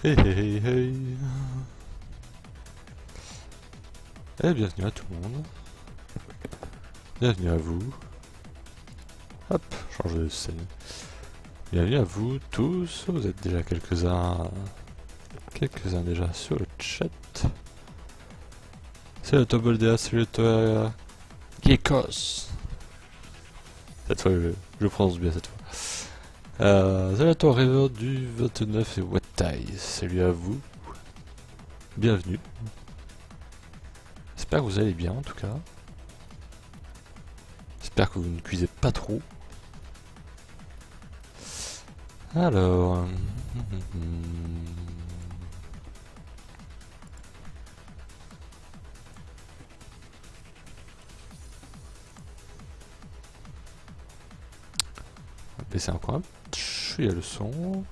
Hey hey hey hey. Et bienvenue à tout le monde. Bienvenue à vous. Hop, changer de scène. Bienvenue à vous tous. Vous êtes déjà quelques-uns déjà sur le chat. Salut à toi Boldea, salut à toi Gekos. Cette fois je prononce bien cette fois. Salut à toi River du 29 et Watai. Salut à vous. Bienvenue. J'espère que vous allez bien en tout cas. J'espère que vous ne cuisez pas trop. Alors... on va baisser encore un petit le son.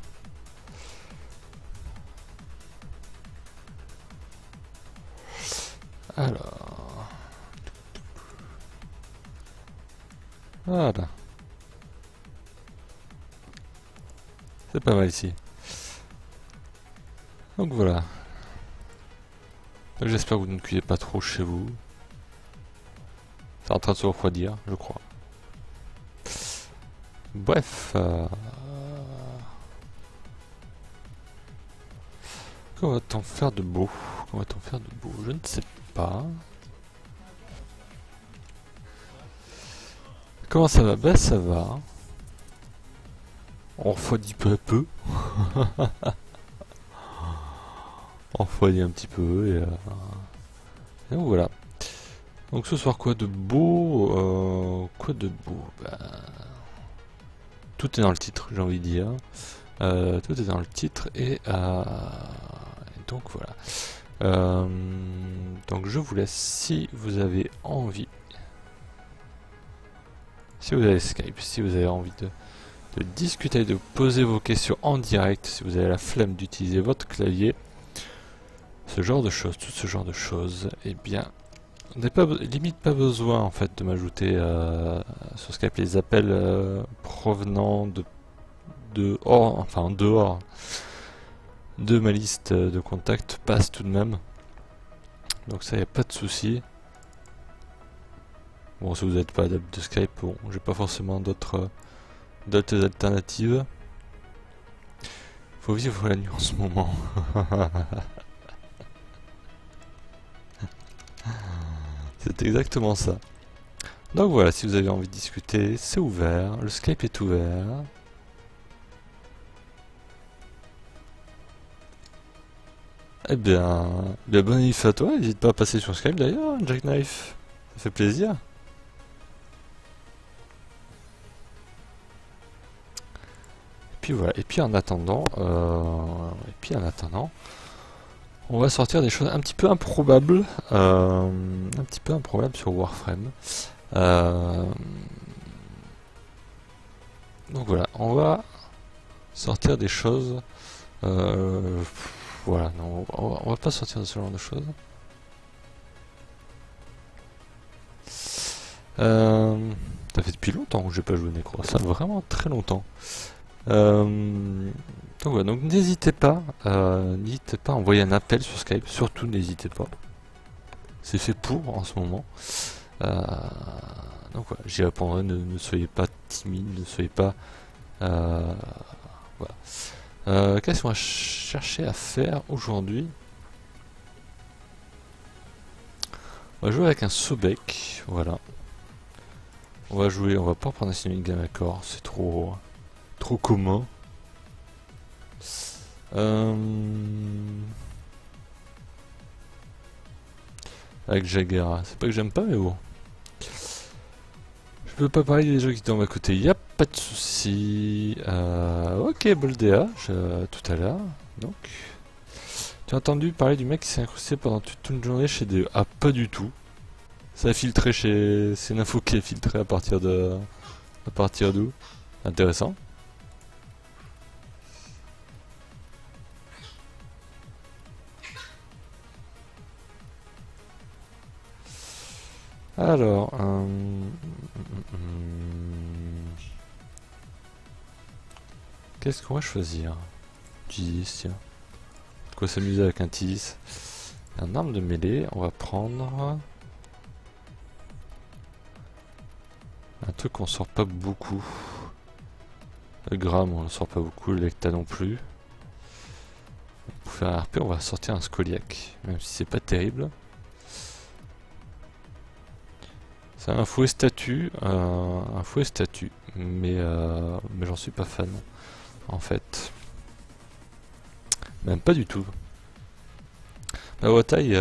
Alors... voilà. C'est pas mal ici. Donc voilà. J'espère que vous ne cuisez pas trop chez vous. C'est en train de se refroidir, je crois. Bref. Comment va-t-on faire de beau? Comment va-t-on faire de beau? Je ne sais pas. Comment ça va? Ben ça va. On refroidit peu à peu. On refroidit un petit peu et donc voilà. Donc ce soir quoi de beau? Quoi de beau? Ben, tout est dans le titre, j'ai envie de dire. Tout est dans le titre et donc voilà. Donc je vous laisse si vous avez envie. Si vous avez Skype, si vous avez envie de discuter, de poser vos questions en direct, si vous avez la flemme d'utiliser votre clavier, ce genre de choses, tout ce genre de choses, eh bien, on n'a pas, limite pas besoin en fait de m'ajouter sur Skype. Les appels provenant en dehors de ma liste de contacts passent tout de même. Donc ça, y a pas de souci. Bon, si vous n'êtes pas adepte de Skype, bon, j'ai pas forcément d'autres alternatives. Faut vivre la nuit en ce moment. C'est exactement ça. Donc voilà, si vous avez envie de discuter, c'est ouvert. Le Skype est ouvert. Eh bien, bonne nuit à toi. N'hésite pas à passer sur Skype d'ailleurs, Jackknife. Ça fait plaisir. Et puis voilà. Et puis en attendant, on va sortir des choses un petit peu improbables, sur Warframe. Donc voilà, on va sortir des choses. Voilà, non, on va pas sortir de ce genre de choses. Ça fait depuis longtemps que j'ai pas joué au Necro, ça vraiment très longtemps. Donc voilà, donc n'hésitez pas à envoyer un appel sur Skype, surtout n'hésitez pas. C'est fait pour en ce moment. Donc voilà, j'y répondrai, ne soyez pas timide, ne soyez pas... voilà. Qu'est-ce qu'on va chercher à faire aujourd'hui? On va jouer avec un Sobek, voilà. On va pas prendre un Cinémique Gamakor, c'est trop commun. Avec Jagera, c'est pas que j'aime pas, mais bon. Je peux pas parler des gens qui étaient à côté, y a pas de souci. Ok, Boldea, tout à l'heure. Donc, tu as entendu parler du mec qui s'est incrusté pendant toute une journée chez des... Ah, pas du tout. Ça a filtré chez... C'est une info qui est filtrée à partir de... À partir d'où? Intéressant. Alors... Qu'est-ce qu'on va choisir? Tiens. quoi s'amuser avec un Tis. Un arme de mêlée, on va prendre un truc qu'on sort pas beaucoup. Le gramme on ne sort pas beaucoup, le lecta non plus. Pour faire un RP on va sortir un scoliac, même si c'est pas terrible. C'est un fouet statue, mais j'en suis pas fan en fait. Même pas du tout. Watai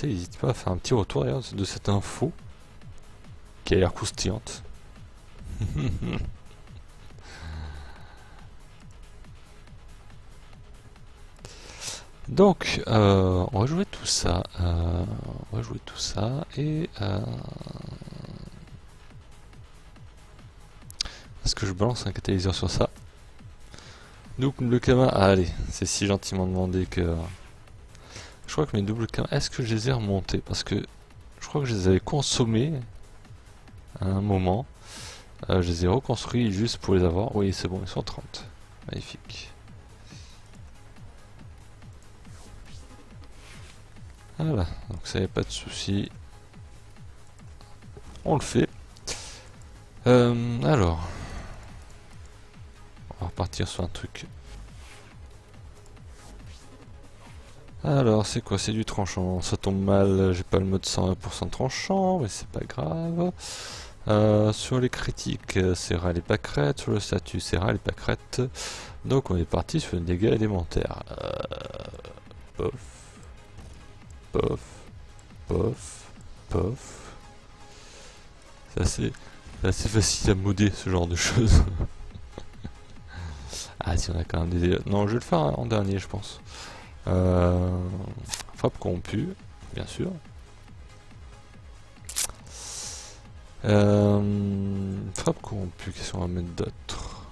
n'hésite pas à faire un petit retour d'ailleurs de cette info qui a l'air croustillante. Donc, on va jouer tout ça. Et est-ce que je balance un catalyseur sur ça? Double Kama, allez, c'est si gentiment demandé que... Je crois que mes doubles Kama, est-ce que je les ai remontés? Parce que je crois que je les avais consommés à un moment. Je les ai reconstruits juste pour les avoir. Oui, c'est bon, ils sont 30. Magnifique. Voilà, donc ça n'y a pas de souci. On le fait. Alors, on va repartir sur un truc. Alors, c'est quoi? C'est du tranchant. Ça tombe mal, j'ai pas le mode 100% tranchant, mais c'est pas grave. Sur les critiques, c'est ras les pâquerettes. Sur le statut, c'est ras les pâquerettes. Donc, on est parti sur le dégât élémentaire. Pof. Pof. Pof. Pof. C'est assez facile à modder ce genre de choses. Ah si on a quand même des... Non, je vais le faire en dernier je pense. Frappe corrompue, bien sûr. Frappe corrompue, qu'est-ce qu'on va mettre d'autre?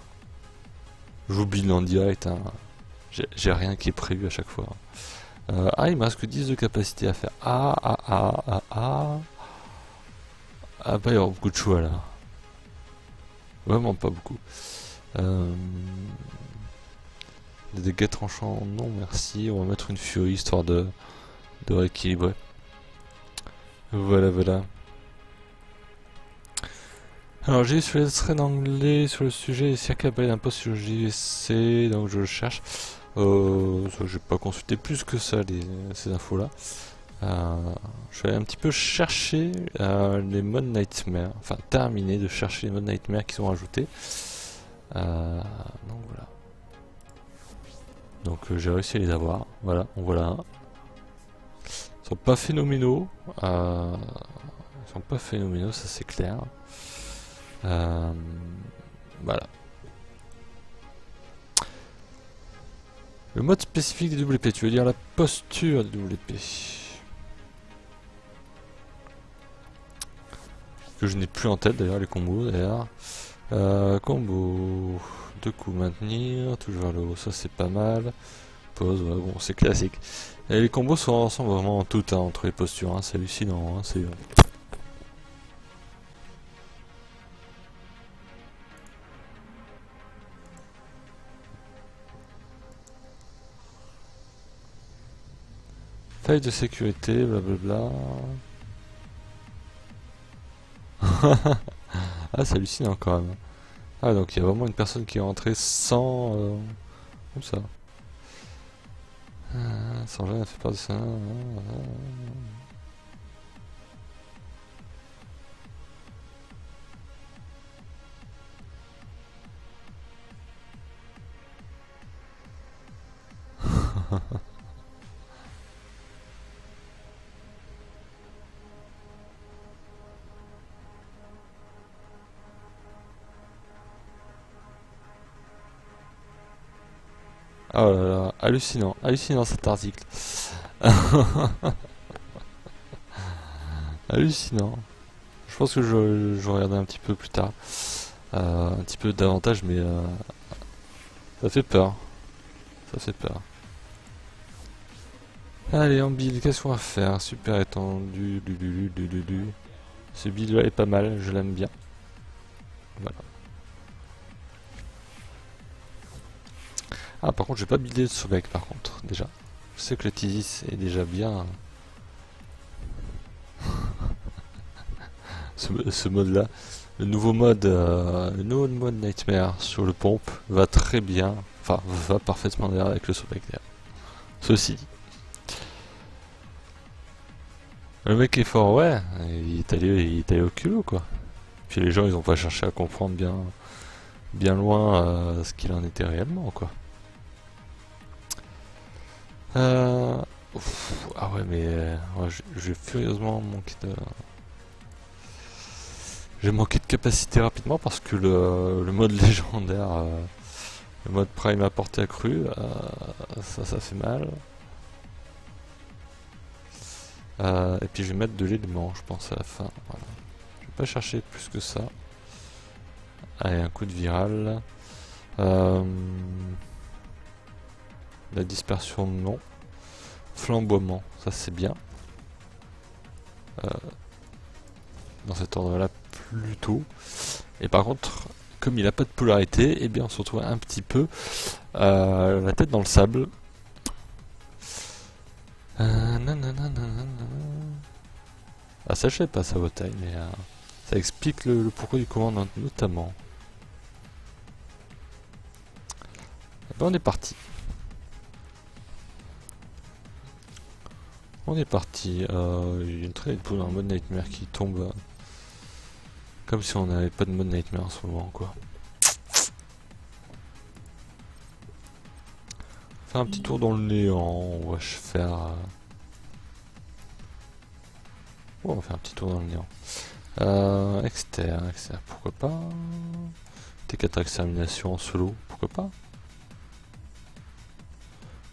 J'oublie le en direct, hein. J'ai rien qui est prévu à chaque fois. Ah, il me reste que 10 de capacité à faire. Ah, bah il y aura beaucoup de choix là. Vraiment pas beaucoup. Des dégâts tranchants, non merci. On va mettre une furie histoire de rééquilibrer. Voilà. Alors j'ai sur les threads anglais sur le sujet des cirques appellent un post sur le JVC, donc je le cherche. J'ai pas consulté plus que ça ces infos là. Je vais aller un petit peu chercher les modes Nightmare, enfin terminer de chercher les modes Nightmare qui sont rajoutés. Donc voilà. Donc j'ai réussi à les avoir. Voilà, on voit là un. Ils sont pas phénoménaux. Ça c'est clair. Voilà. Le mode spécifique des WP, tu veux dire la posture des WP. Que je n'ai plus en tête d'ailleurs les combos d'ailleurs. Combo, 2 coups maintenir, toujours vers le haut, ça c'est pas mal. Pause, ouais, bon c'est classique. Et les combos sont ensemble vraiment tout hein, entre les postures, hein, c'est hallucinant. Hein, c'est... Faille de sécurité, blablabla. Ah c'est hallucinant quand même. Ah donc il y a vraiment une personne qui est rentrée sans... comme ça. Sans jamais fait part de ça. Oh là là, hallucinant cet article. Hallucinant. Je pense que je regarderai un petit peu plus tard. Un petit peu davantage, mais ça fait peur. Ça fait peur. Allez, en build, qu'est-ce qu'on va faire? Super étendu. Ce build là est pas mal, je l'aime bien. Voilà. Ah, par contre, j'ai pas buildé ce mec, par contre, déjà. Je sais que le Tizis est déjà bien. ce mode là. Le nouveau mode Nightmare sur le pompe va très bien. Enfin, va parfaitement bien avec le Sobekner. Ceci dit. Le mec est fort, ouais. Il est allé au culot, quoi. Puis les gens, ils ont pas cherché à comprendre bien loin ce qu'il en était réellement, quoi. Ah ouais, mais ouais, j'ai furieusement manqué de... J'ai manqué de capacité rapidement parce que le mode légendaire, le mode prime à portée accrue, ça fait mal. Et puis je vais mettre de l'élément, je pense, à la fin. Voilà. Je vais pas chercher plus que ça. Allez, un coup de viral. La dispersion, non. Flamboiement, ça c'est bien. Dans cet ordre-là, plutôt. Et par contre, comme il n'a pas de polarité, eh bien on se retrouve un petit peu la tête dans le sable. Ah, ça je sais pas sa bataille, mais ça explique le pourquoi du comment notamment. Et ben on est parti. On est parti. Il y a une traînée de poule en mode Nightmare qui tombe comme si on n'avait pas de mode Nightmare en ce moment, quoi. Faire un petit tour dans le néant. On va faire. Oh, on va faire un petit tour dans le néant. Externe, pourquoi pas. T4 extermination en solo, pourquoi pas.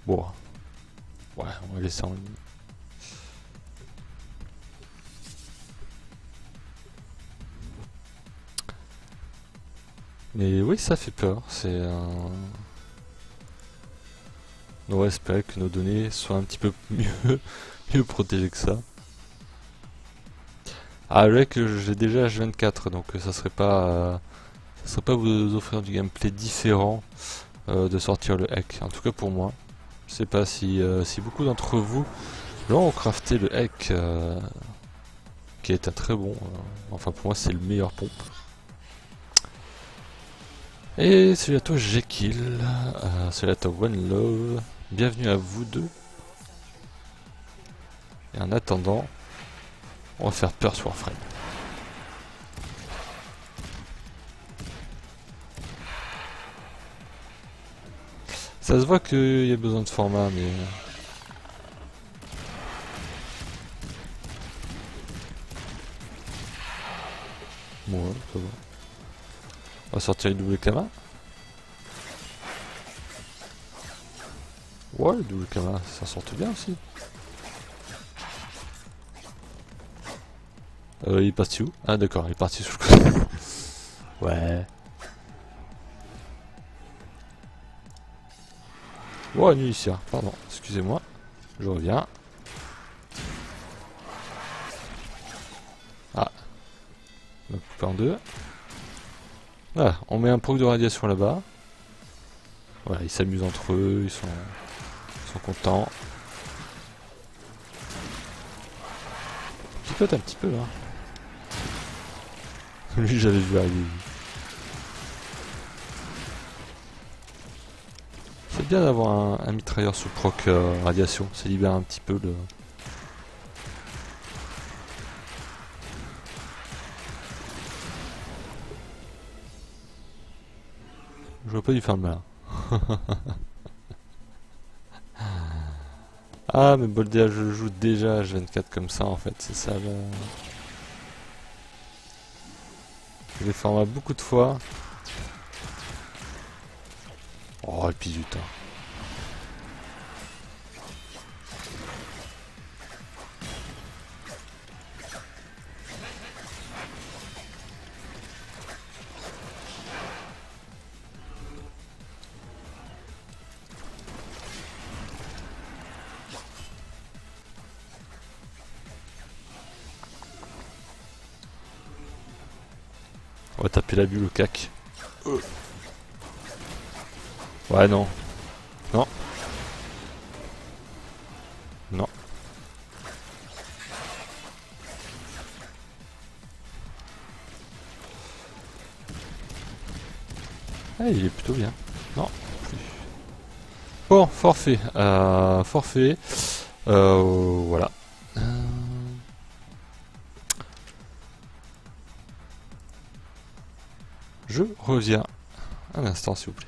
Bon. Ouais, on va laisser en ligne. Mais oui, ça fait peur. C'est on va espérer que nos données soient un petit peu mieux protégées que ça. Ah, le hack, j'ai déjà H24, donc ça serait pas vous offrir du gameplay différent de sortir le hack. En tout cas pour moi. Je sais pas si beaucoup d'entre vous l'ont crafté le hack, qui est un très bon. Enfin pour moi c'est le meilleur pompe. Et salut à toi Jekyll, salut à toi One Love, bienvenue à vous deux. Et en attendant, on va faire peur sur Warframe. Ça se voit qu'il y a besoin de format, mais... Bon, ça va. On va sortir une double Kama. Ouais, le double Kama, ça sorte bien aussi. Il est parti où? Ah d'accord, il est parti sur le côté. Ouais. Oh, un unicière, pardon, excusez-moi. Je reviens. Ah. On va couper en deux. Voilà, on met un proc de radiation là-bas. Voilà, ils s'amusent entre eux, ils sont contents. Picote un petit peu là. Lui j'avais vu arriver. C'est bien d'avoir un mitrailleur sous proc radiation, ça libère un petit peu le... Je vois pas lui faire le malin. Ah mais Boldea je joue déjà H24 comme ça en fait, c'est ça le... Je l'ai formé beaucoup de fois. Oh et puis du temps. On va taper la bulle au cac. Ouais non. Non. Ah, il est plutôt bien. Non, plus. Bon, forfait. Forfait. Voilà. Je reviens un instant, s'il vous plaît.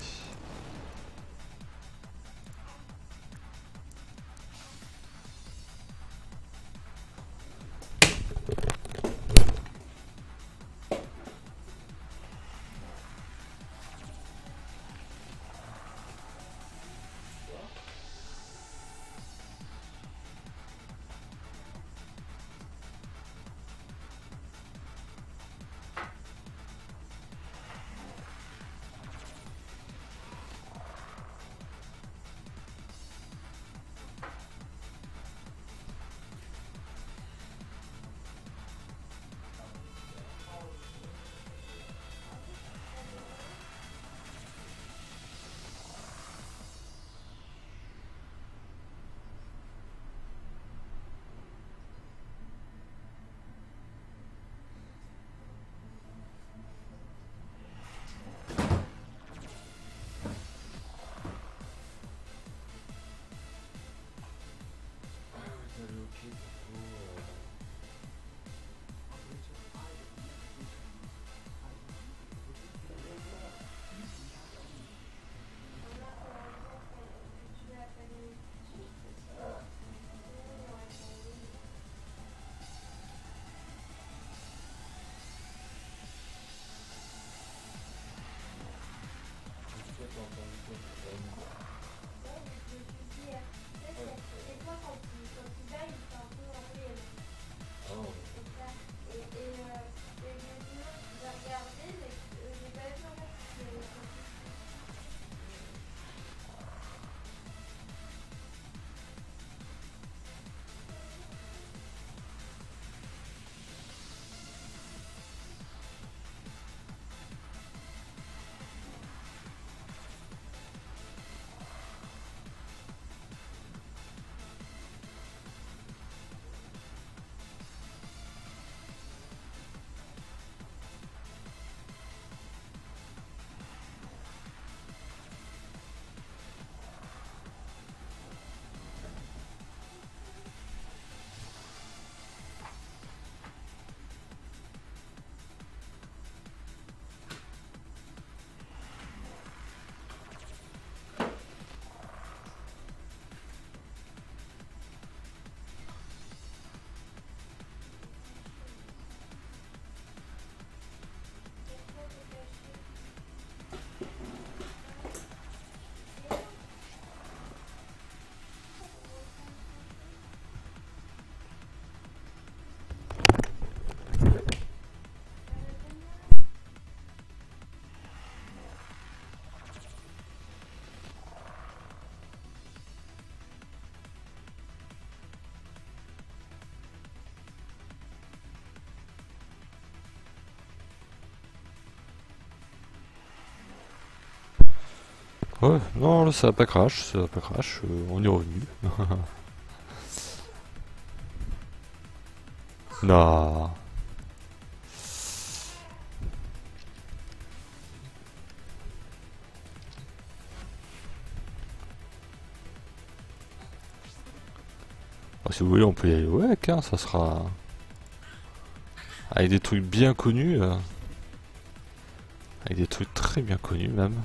Ouais, non, là, ça va pas crash, ça va pas crash, on est revenu. Non. Ah, si vous voulez, on peut y aller. Ouais, hein, ça sera... Avec des trucs bien connus. Avec des trucs très bien connus, même.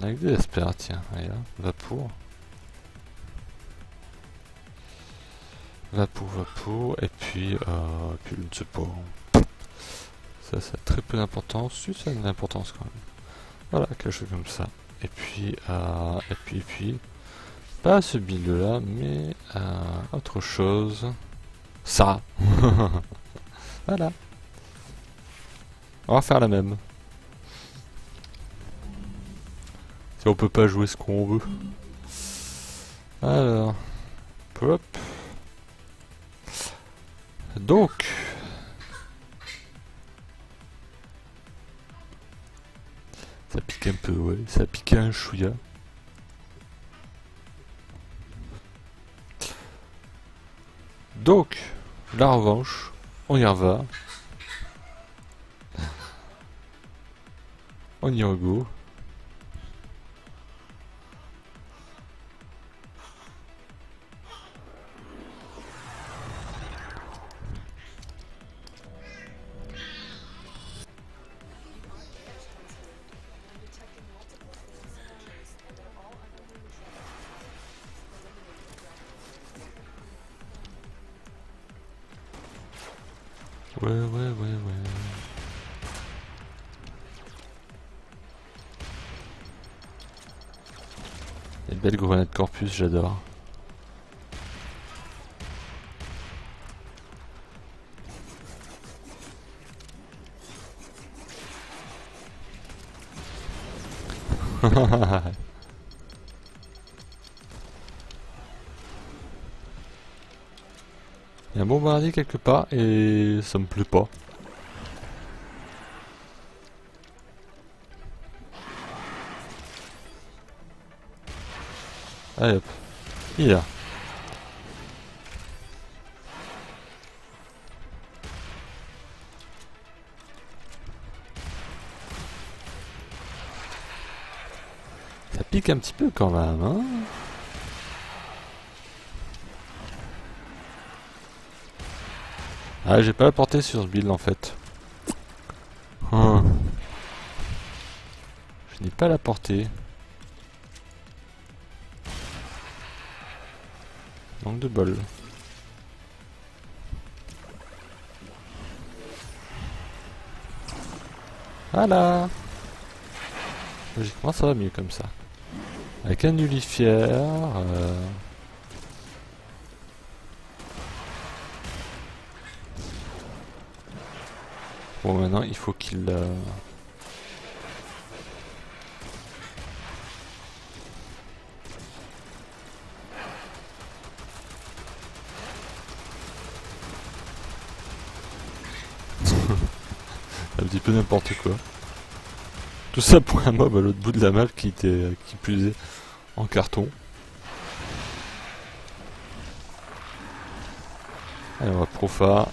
Avec des espères, tiens. Allez, là, Vapour. Vapour, et puis je ne sais pas. Ça a très peu d'importance. Si, ça a une importance quand même. Voilà, quelque chose comme ça. Et puis, pas ce build là, mais autre chose. Ça. Voilà. On va faire la même. Si on peut pas jouer ce qu'on veut. Alors. Hop. Donc. Ça pique un peu, ouais. Ça pique un chouïa. Donc, la revanche, on y va. On y rego. Ouais. Les belles grenades corpus, j'adore. Il y a un bombardier quelque part et ça me plaît pas. Allez hop, il est là. Ça pique un petit peu quand même, hein. Ah, j'ai pas la portée sur ce build en fait. Je n'ai pas la portée. Manque de bol. Voilà. Logiquement ça va mieux comme ça. Avec un nullifier. Bon maintenant il faut qu'il... un petit peu n'importe quoi. Tout ça pour un mob à l'autre bout de la map qui plus est en carton. Allez, on va profa.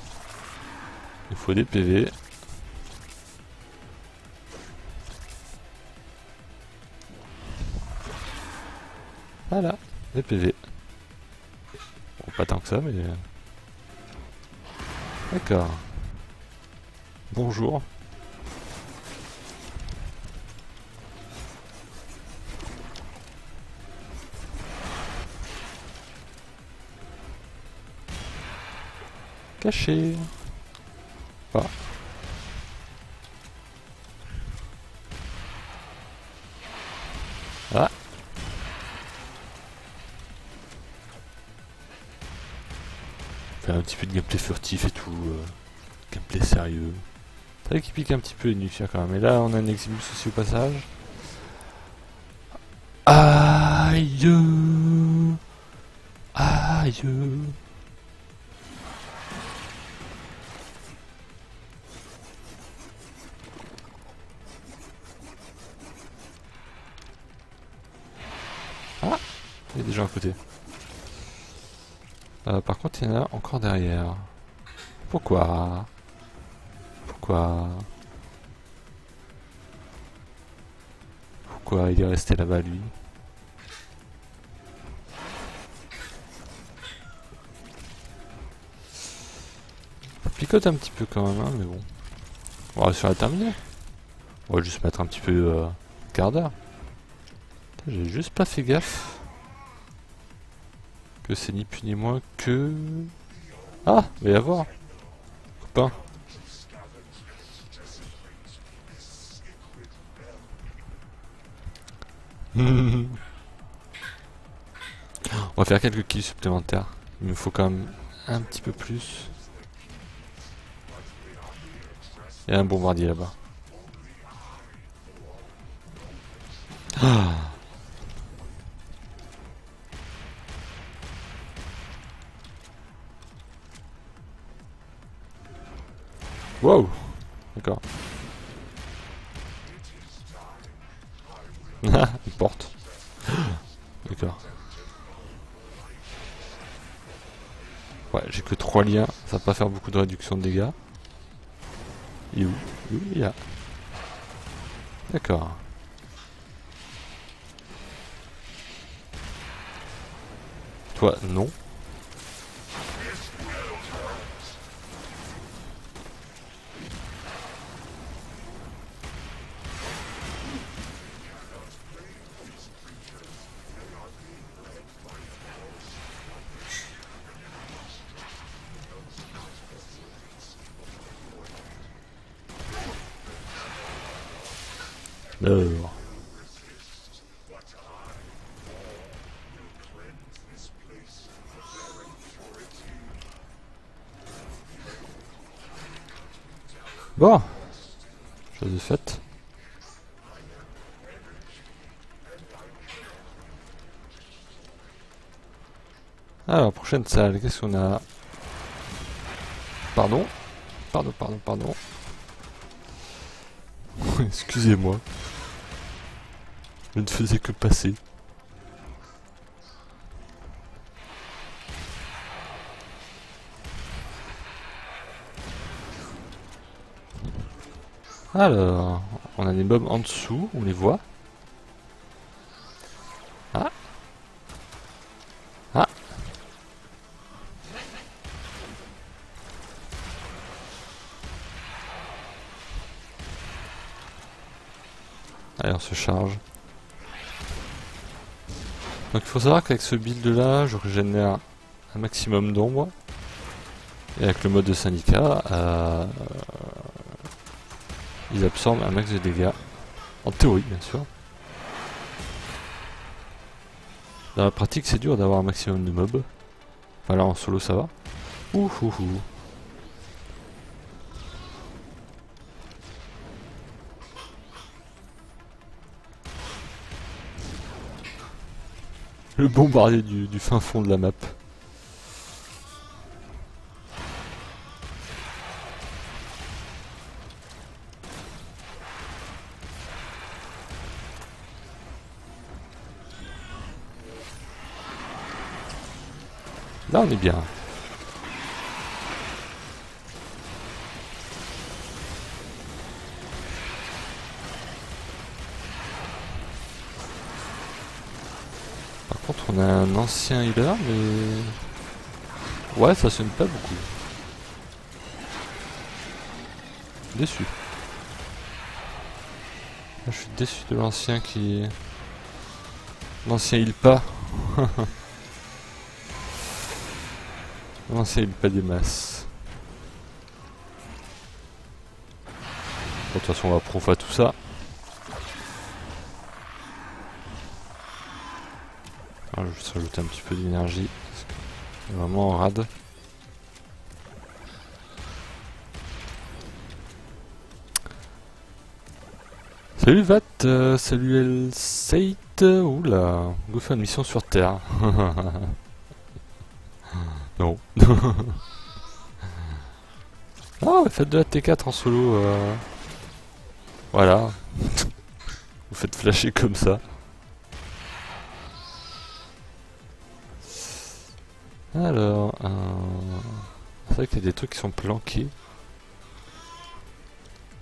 Il faut des PV. Voilà, des PV. Bon, pas tant que ça, mais... D'accord. Bonjour. Caché. Ah. Ah. Faire un petit peu de gameplay furtif et tout. Gameplay sérieux. C'est vrai qu'il pique un petit peu les nucléaires quand même. Et là, on a un Eximus aussi au passage. Aïe. Aïe. Ah, il y a des gens à côté. Par contre, il y en a encore derrière. Pourquoi? Pourquoi il est resté là-bas, lui? Ça picote un petit peu quand même, hein, mais bon. On va réussir à terminer. On va juste mettre un petit peu quart d'heure. J'ai juste pas fait gaffe que c'est ni plus ni moins que... Ah, va y avoir. Copain. On va faire quelques kills supplémentaires. Il me faut quand même un petit peu plus. Il y a un bombardier là-bas. Ah. Wow. D'accord. Une porte. D'accord. Ouais, j'ai que 3 liens, ça va pas faire beaucoup de réduction de dégâts. Et où? Oui, il y a. D'accord. Toi, non. Alors. Bon, chose de faite. Alors, prochaine salle, qu'est-ce qu'on a? Pardon. Pardon. Excusez-moi. Je ne faisais que passer. Alors, on a des mobs en dessous, on les voit. Ah. Ah. Allez, on se charge. Donc il faut savoir qu'avec ce build là, je régénère un maximum d'ombre. Et avec le mode de syndicat, ils absorbent un max de dégâts. En théorie, bien sûr. Dans la pratique, c'est dur d'avoir un maximum de mobs. Enfin là, en solo, ça va. Ouh. Le bombardier du fin fond de la map. Là, on est bien. Par contre, on a un ancien healer, mais... Ouais, ça sonne pas beaucoup. Déçu. Je suis déçu de l'ancien qui... L'ancien heal pas. L'ancien heal pas des masses. Bon, de toute façon, on va prof à tout ça. Alors, je vais juste rajouter un petit peu d'énergie. C'est vraiment en rade. Salut Vat, salut Elsate. Oula, go faire une mission sur Terre. Non. Ah, faites de la T4 en solo. Voilà. Vous faites flasher comme ça. Alors, c'est vrai qu'il y a des trucs qui sont planqués.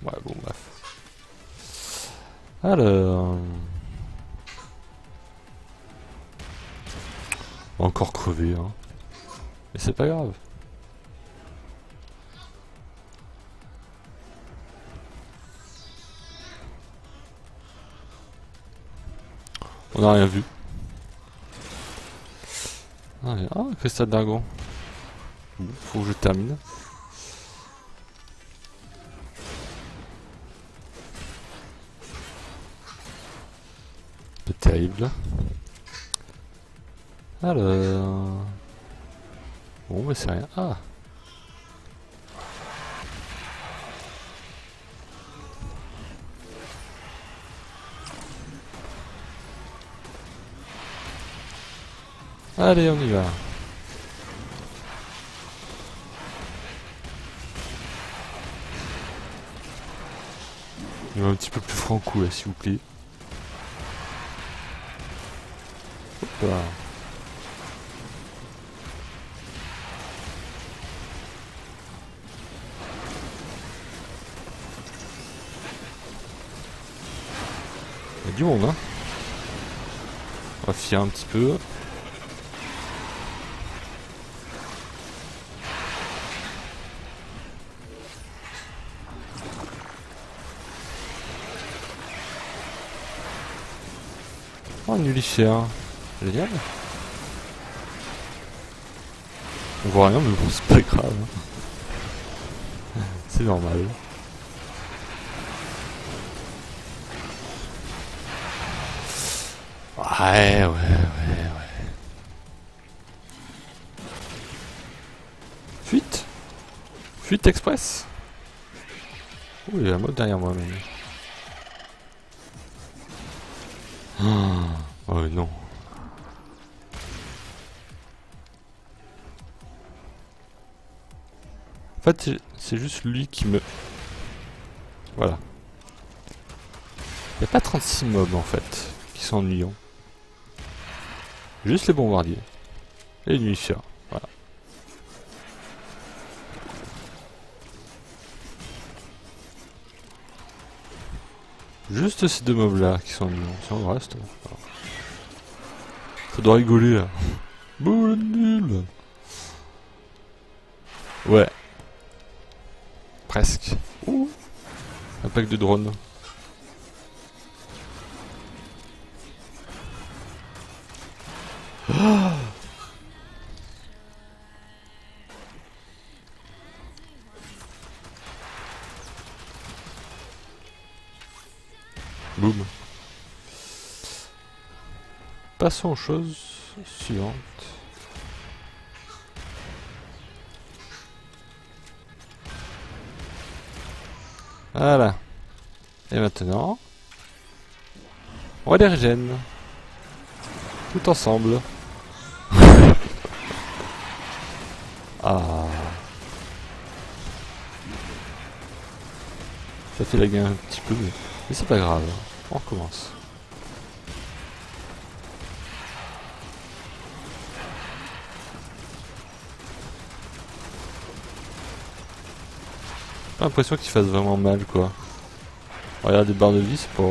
Ouais, bon, bref. Alors... On va encore crever, hein. Mais c'est pas grave. On n'a rien vu. Ah, cristal d'argon. Bon, faut que je termine. C'est terrible. Alors... Bon, mais c'est rien. Ah! Allez, on y va. Il va un petit peu plus franco là, s'il vous plaît. Hop là. du monde, hein. On va fier un petit peu. Oh, un nullifier. Génial. On voit rien, mais bon, c'est pas grave. C'est normal. Ouais. Fuite. Fuite express. Oh, il y a un mode derrière moi, même. Oh non. En fait, c'est juste lui qui me... Voilà. Il n'y a pas 36 mobs en fait, qui sont ennuyants. Juste les bombardiers. Et les nullifiers. Voilà. Juste ces deux mobs là qui sont ennuyants. Sinon le reste... Voilà. Ça doit rigoler là. Boule nul. Ouais. Presque. Ouh. Un pack de drones. Ah. Boum. Passons aux choses suivantes. Voilà. Et maintenant, on va les régène. Tout ensemble. Ah. Ça fait la gain un petit peu, mais c'est pas grave. On recommence. J'ai pas l'impression qu'il fasse vraiment mal, quoi. Regarde, des barres de vie, c'est pas...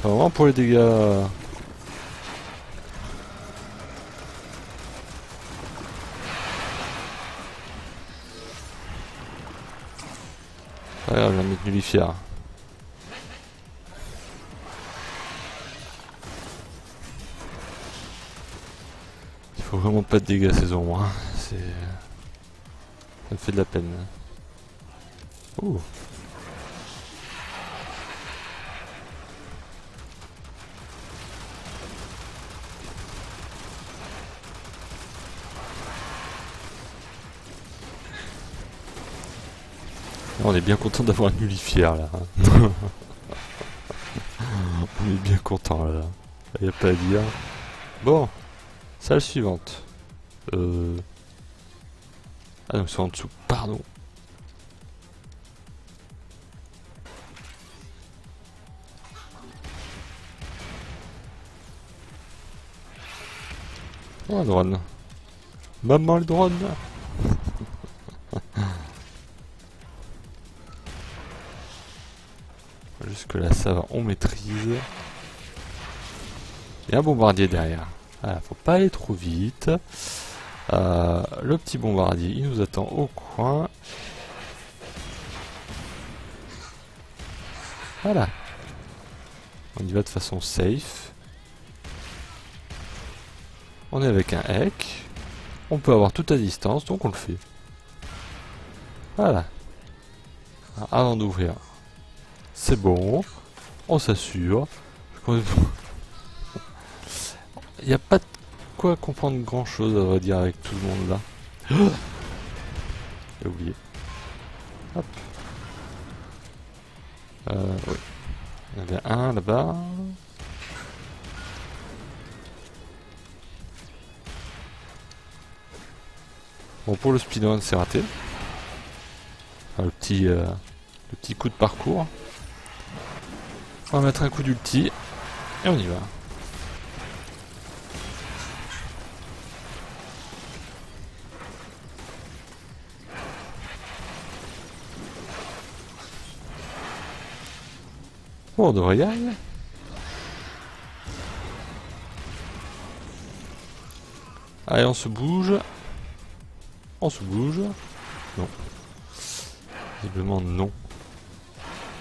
C'est vraiment pour les dégâts... Regarde, je vais mettre nullifier. Il faut vraiment pas de dégâts ces ombres, hein. C'est... Ça me fait de la peine. Ouh. On est bien content d'avoir un nullifier là. On est bien content là. Y a pas à dire. Bon, salle suivante. Ah non, c'est en dessous, pardon. Oh, un drone. Maman le drone. Jusque là ça va, on maîtrise. Il y a un bombardier derrière. Voilà, faut pas aller trop vite. Le petit bombardier, il nous attend au coin. Voilà. On y va de façon safe. On est avec un hack. On peut avoir tout à distance, donc on le fait. Voilà. Avant d'ouvrir. C'est bon. On s'assure. Il n'y a pas de quoi comprendre grand chose, à vrai dire, avec tout le monde là. J'ai oublié. Hop. Oui. Il y en avait un là-bas. Bon, pour le speedrun, c'est raté. Enfin, le petit coup de parcours. On va mettre un coup d'ulti. Et on y va. Bon, on devrait y arriver. Allez, on se bouge. On se bouge. Non. Visiblement non.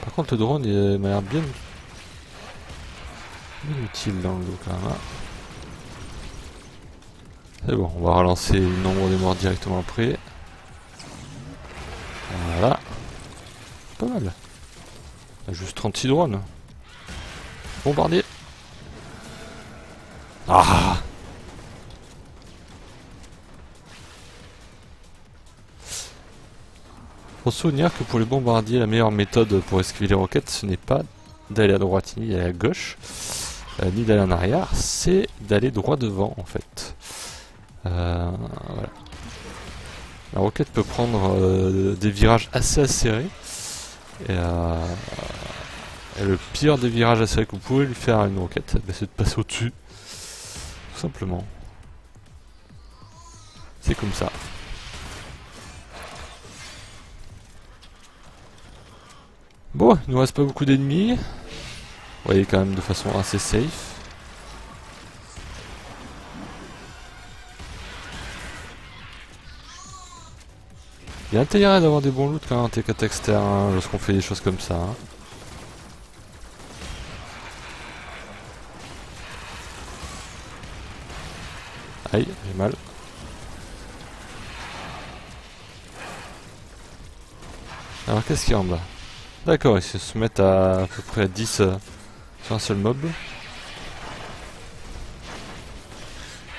Par contre le drone il m'a l'air bien utile dans le lot quand même. Hein. C'est bon, on va relancer le nombre des morts directement après. Voilà. Pas mal. On a juste 36 drones. Bombardier. Ah! Faut se souvenir que pour les bombardiers, la meilleure méthode pour esquiver les roquettes, ce n'est pas d'aller à droite ni d'aller à gauche, ni d'aller en arrière, c'est d'aller droit devant en fait. Voilà. La roquette peut prendre des virages assez acérés, et le pire des virages acérés que vous pouvez lui faire à une roquette, c'est de passer au-dessus. Tout simplement. C'est comme ça. Bon, il nous reste pas beaucoup d'ennemis. Vous voyez quand même de façon assez safe. Il y a intérêt d'avoir des bons loots quand même en TK externe hein, lorsqu'on fait des choses comme ça. Hein. Aïe, j'ai mal. Alors qu'est-ce qu'il y a en bas? D'accord, ils se mettent à peu près 10 sur un seul mob.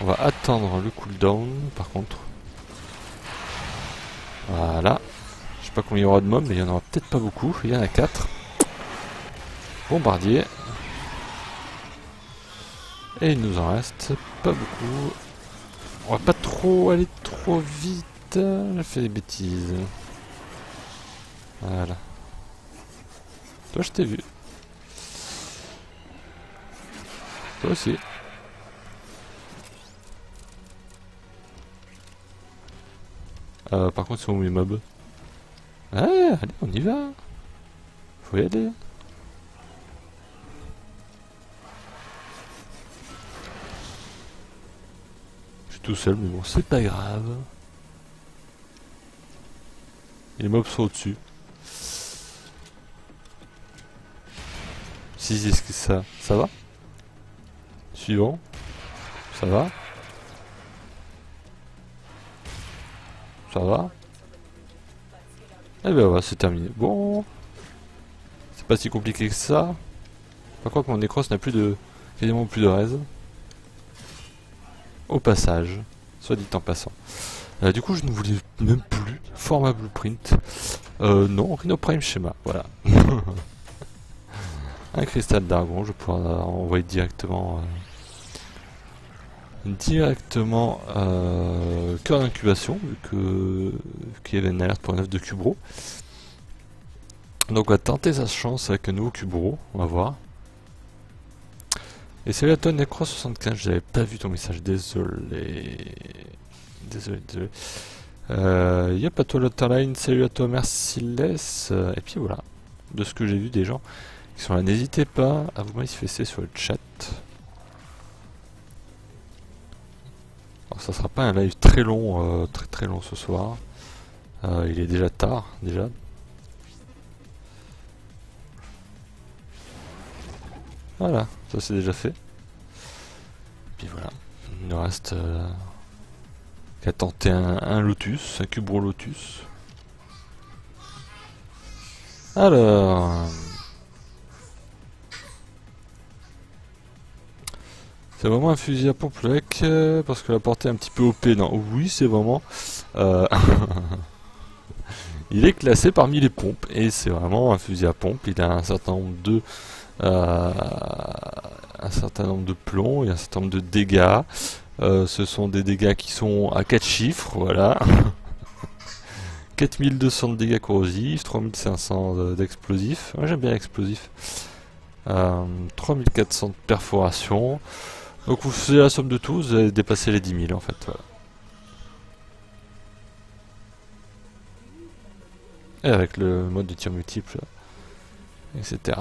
On va attendre le cooldown par contre. Voilà. Je sais pas combien il y aura de mobs, mais il y en aura peut-être pas beaucoup. Il y en a 4. Bombardier. Et il nous en reste pas beaucoup. On va pas trop aller trop vite. J'ai fait des bêtises. Voilà. Toi je t'ai vu. Toi aussi. Par contre, ils sont où mes mobs? Ouais, allez, on y va. Faut y aller. Je suis tout seul, mais bon, c'est pas grave. Et les mobs sont au-dessus. Si, est-ce que ça va? Suivant. Ça va? Ça va? Eh ben voilà, c'est terminé. Bon. C'est pas si compliqué que ça. Par contre, mon Necros n'a plus de... quasiment plus de raise. Au passage. Soit dit en passant. Du coup, je ne voulais même plus. Format blueprint. Non, Rhino Prime schéma. Voilà. Un cristal d'argon, je vais pouvoir envoyer directement... cœur d'incubation, vu qu'il y avait une alerte pour un œuf de Cubro. Donc on va tenter sa chance avec un nouveau Cubro, on va voir. Et salut à toi Necro75, j'avais pas vu ton message, désolé. Désolé. Yep, à toi Lotterline, salut à toi Merciless. Et puis voilà, de ce que j'ai vu des gens qui sont là, n'hésitez pas à vous manifester sur le chat. Alors, ça sera pas un live très long, très long ce soir. Il est déjà tard, déjà. Voilà, ça c'est déjà fait. Puis voilà, il nous reste qu'à tenter un Lotus, un Cubro Lotus. Alors... c'est vraiment un fusil à pompe Lec, parce que la portée est un petit peu OP. Non, oui, c'est vraiment... il est classé parmi les pompes, et c'est vraiment un fusil à pompe. Il a un certain nombre de plombs et un certain nombre de dégâts. Ce sont des dégâts qui sont à 4 chiffres, voilà. 4200 de dégâts corrosifs, 3500 d'explosifs. Moi j'aime bien l'explosif. 3400 de perforation. Donc vous faisiez la somme de tout, vous allez dépasser les 10 000 en fait. Voilà. Et avec le mode de tir multiple, etc.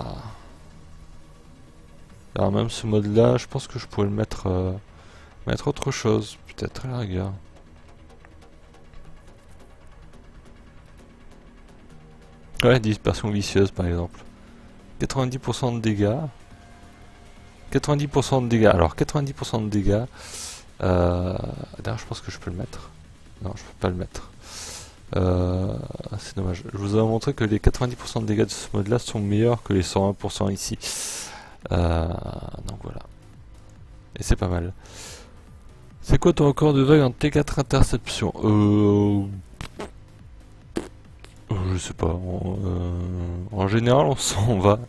Alors même ce mode là, je pense que je pourrais le mettre, mettre autre chose, peut-être à la rigueur. Ouais, dispersion vicieuse par exemple. 90% de dégâts. 90% de dégâts. Alors 90% de dégâts. D'ailleurs je pense que je peux le mettre. Non, je peux pas le mettre. C'est dommage. Je vous ai montré que les 90% de dégâts de ce mode là sont meilleurs que les 101% ici. Donc voilà. Et c'est pas mal. C'est quoi ton record de vague en T4 interception? Je sais pas. En général, on s'en va.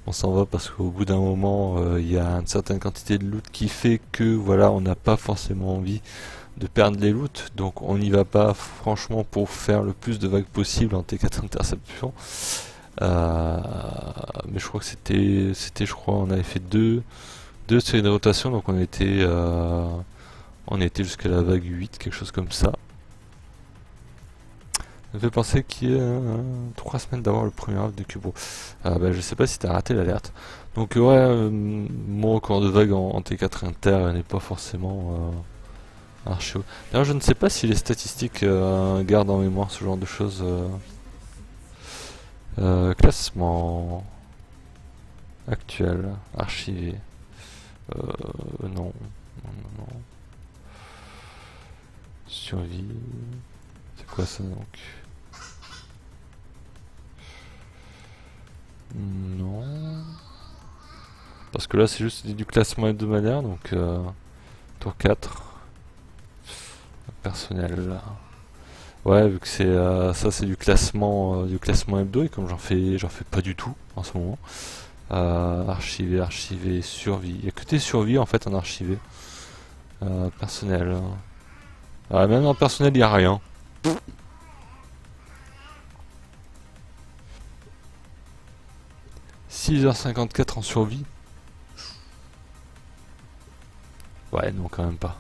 On s'en va parce qu'au bout d'un moment, il y a une certaine quantité de loot qui fait que voilà, on n'a pas forcément envie de perdre les loots. Donc on n'y va pas franchement pour faire le plus de vagues possible en T4 interception. Mais je crois que c'était, je crois, on avait fait deux séries de rotation, donc on était jusqu'à la vague 8, quelque chose comme ça. Ça me fait penser qu'il y a 3 semaines d'avoir le premier arc de Kubo. Je sais pas si t'as raté l'alerte. Donc ouais, mon record de vague en T4 inter n'est pas forcément archi haut. D'ailleurs je ne sais pas si les statistiques gardent en mémoire ce genre de choses. Classement actuel, archivé. Non. Survie. C'est quoi ça donc? Non. Parce que là c'est juste du classement hebdomadaire, donc tour 4. Personnel. Ouais, vu que c'est ça c'est du classement hebdo, et comme j'en fais pas du tout en ce moment. Archivé, survie. Il y a que tes survies en fait en archivé. Personnel. Même en personnel il n'y a rien. 6h54 en survie. Ouais, non, quand même pas.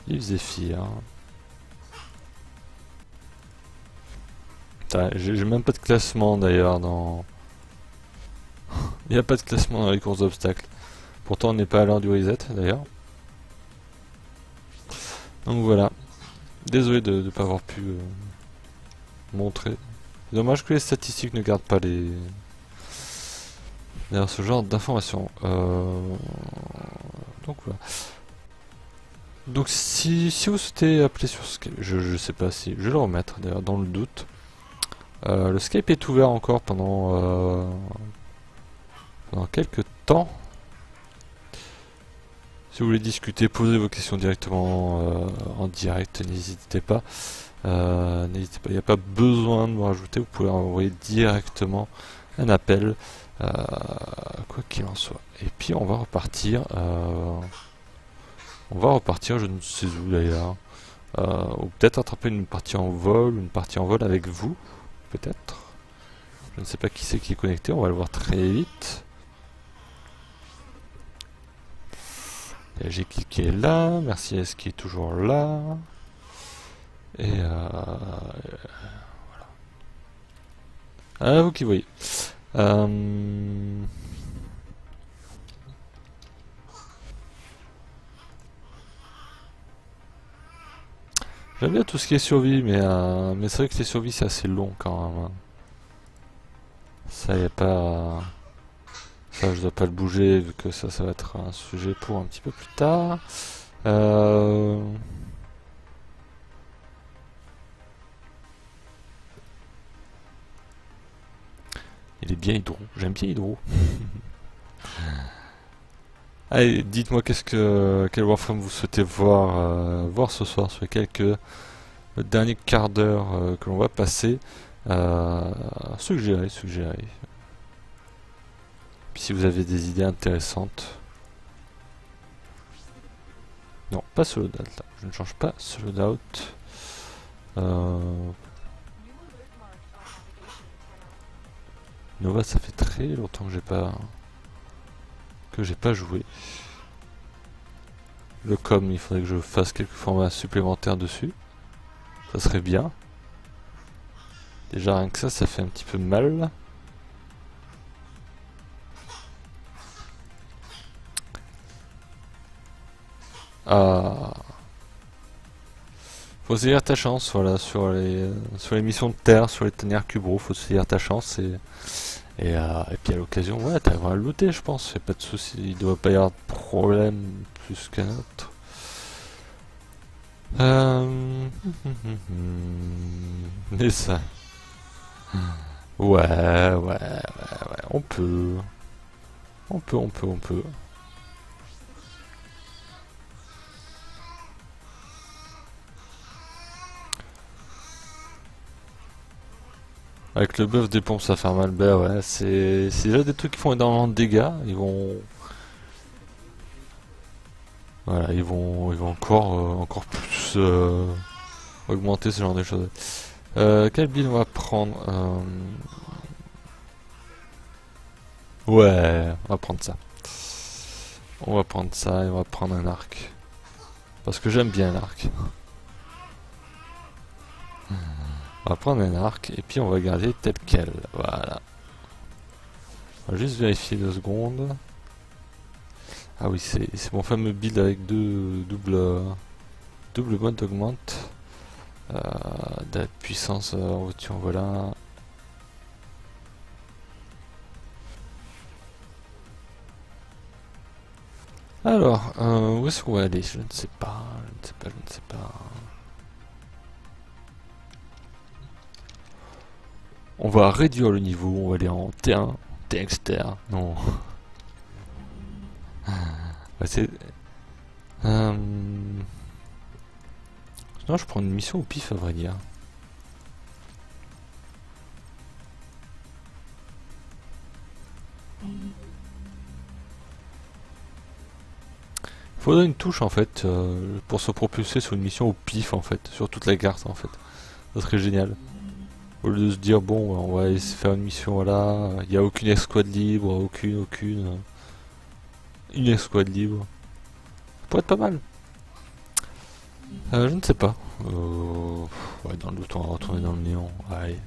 Yves Zephyr. J'ai même pas de classement d'ailleurs dans... Il n'y a pas de classement dans les courses d'obstacles. Pourtant on n'est pas à l'heure du reset d'ailleurs. Donc voilà. Désolé de ne pas avoir pu montrer. C'est dommage que les statistiques ne gardent pas les... D'ailleurs ce genre d'informations. Donc voilà. Donc si vous souhaitez appeler sur Skype, je sais pas si... Je vais le remettre d'ailleurs dans le doute. Le Skype est ouvert encore pendant quelques temps. Si vous voulez discuter, poser vos questions directement en direct, n'hésitez pas. Il n'y a pas besoin de me rajouter, vous pouvez envoyer directement un appel, quoi qu'il en soit. Et puis on va repartir. Je ne sais où d'ailleurs. Ou peut-être attraper une partie en vol avec vous, peut-être. Je ne sais pas qui c'est qui est connecté, on va le voir très vite. J'ai cliqué là, merci à ce qui est toujours là. Et voilà. Vous qui voyez. J'aime bien tout ce qui est survie, mais c'est vrai que les survies c'est assez long quand même. Ça y a pas... Ça je dois pas le bouger vu que ça va être un sujet pour un petit peu plus tard. Il est bien Hydro, j'aime bien Hydro. Allez, dites-moi quel Warframe vous souhaitez voir ce soir sur les quelques derniers quarts d'heure que l'on va passer. Suggérez. Puis si vous avez des idées intéressantes. Non, pas ce loadout là. Je ne change pas ce loadout. Nova, ça fait très longtemps que j'ai pas joué. Le com, il faudrait que je fasse quelques formats supplémentaires dessus. Ça serait bien. Déjà rien que ça fait un petit peu mal. Ah. Faut saisir ta chance, voilà, sur les missions de terre, sur les tanières Cubro, faut saisir ta chance et puis à l'occasion, ouais, t'arriveras à le looter, je pense, y'a pas de souci, il doit pas y avoir de problème plus qu'un autre. Mais ça. Ouais, on peut. On peut. Avec le buff des pompes ça fait mal, bah ouais, c'est déjà des trucs qui font énormément de dégâts, ils vont... Voilà, ils vont encore plus augmenter ce genre de choses. Quel build on va prendre Ouais, on va prendre ça. On va prendre ça et on va prendre un arc. Parce que j'aime bien l'arc. On va prendre un arc et puis on va garder tel quel. Voilà. On va juste vérifier 2 secondes. Ah oui, c'est mon fameux build avec double mode d'augmente. De la puissance en voiture, voilà. Alors, où est-ce qu'on va aller? Je ne sais pas, je ne sais pas. On va réduire le niveau, on va aller en T1, T externe, non. C'est... Non, je prends une mission au pif à vrai dire. Faudrait une touche en fait pour se propulser sur une mission au pif en fait, sur toute la carte en fait. Ça serait génial. Au lieu de se dire bon on va aller faire une mission voilà, il n'y a aucune escouade libre, aucune. Une escouade libre. Ça pourrait être pas mal. Je ne sais pas. Ouais dans le doute on va retourner dans le néant. Allez.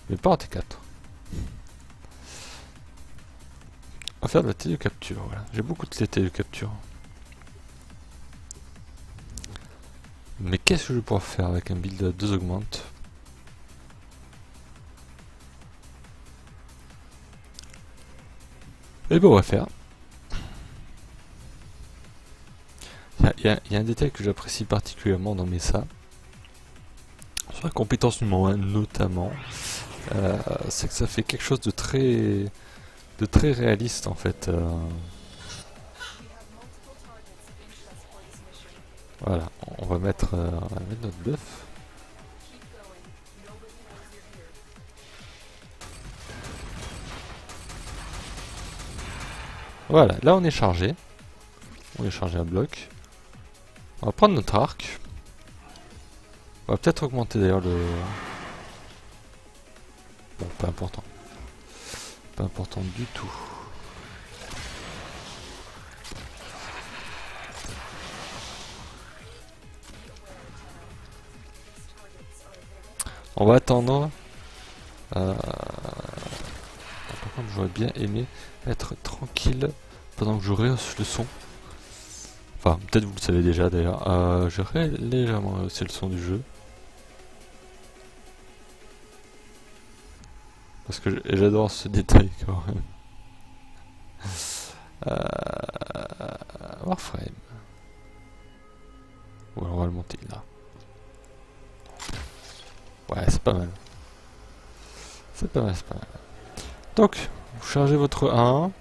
Mais pas en T4. On va faire de la télécapture, voilà. J'ai beaucoup de télécapture. Mais qu'est-ce que je vais pouvoir faire avec un build à 2 augmente? Et ben on va faire. Il y a un détail que j'apprécie particulièrement dans Mesa. Sur la compétence numéro 1 notamment. C'est que ça fait quelque chose de très réaliste en fait. Voilà, on va mettre notre buff. Voilà, là on est chargé. On est chargé à bloc. On va prendre notre arc. On va peut-être augmenter d'ailleurs le... Bon, pas important. Pas important du tout. On va attendre. Par contre, j'aurais bien aimé être tranquille pendant que je rehausse le son. Enfin, peut-être vous le savez déjà d'ailleurs. J'aurais légèrement rehaussé le son du jeu. Parce que j'adore ce détail quand même. Warframe. Ou alors on va le monter là. Ouais, c'est pas mal. C'est pas mal. Donc, vous chargez votre 1,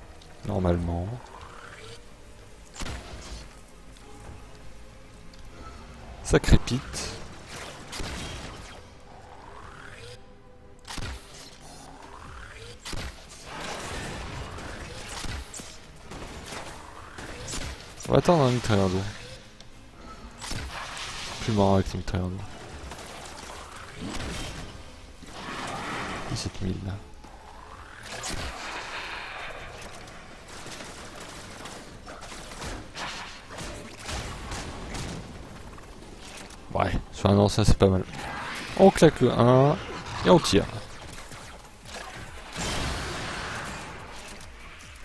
normalement. Ça crépite. On va attendre un mitrailleur d'eau. Plus marrant avec les mitrailleurs d'eau. 17 000 là. Ouais, sur un ancien c'est pas mal. On claque le 1 et on tire.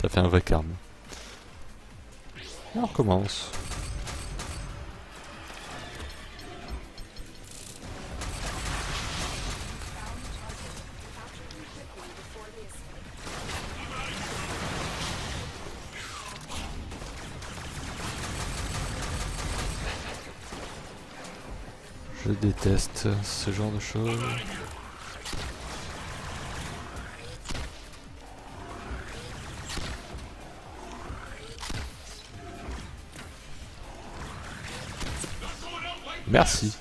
Ça fait un vrai carme. Et on recommence. Je déteste ce genre de choses. Merci.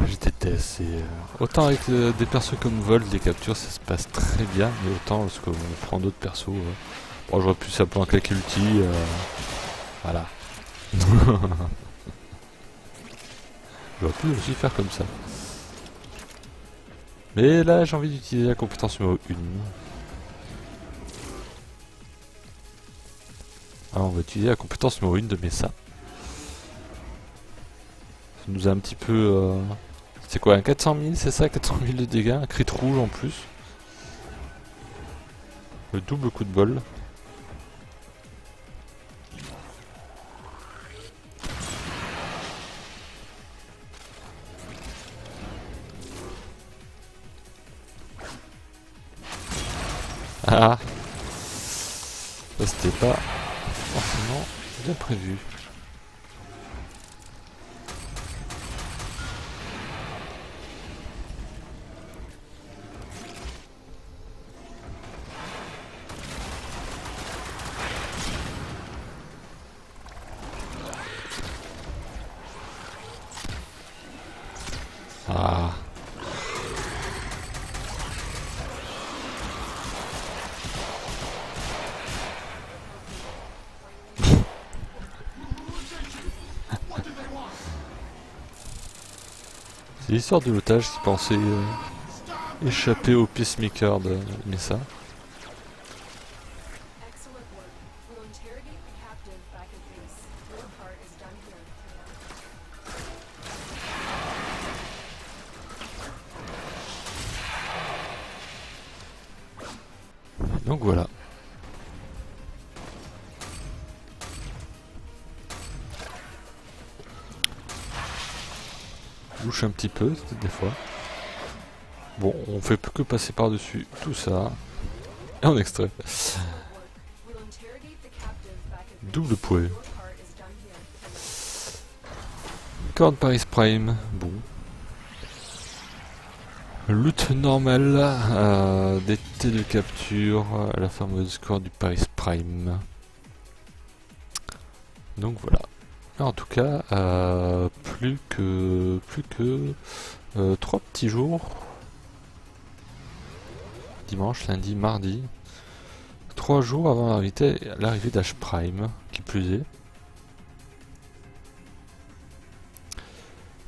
Je déteste. Autant avec des persos comme Volt, les captures ça se passe très bien, mais autant lorsqu'on prend d'autres persos. Bon, j'aurais pu simplement claquer l'ulti. Voilà. J'aurais pu aussi faire comme ça. Mais là, j'ai envie d'utiliser la compétence numéro 1. Alors, on va utiliser la compétence numéro 1 de Mesa. Ça nous a un petit peu... C'est quoi, un 400 000, c'est ça? 400 000 de dégâts, un crit rouge en plus. Le double coup de bol. Ah, ça c'était pas forcément bien prévu. Ah. C'est l'histoire de l'otage qui pensait échapper au pacemaker de Mesa. Donc voilà. Louche un petit peu, des fois. Bon, on fait plus que passer par-dessus tout ça. Et en extrait. Double poids. Corde Paris Prime. Bon. Loot normal. Des T de capture. La fameuse corde du Paris Prime. Donc voilà. En tout cas, plus que 3 petits jours. Dimanche, lundi, mardi. 3 jours avant l'arrivée d'H Prime, qui plus est.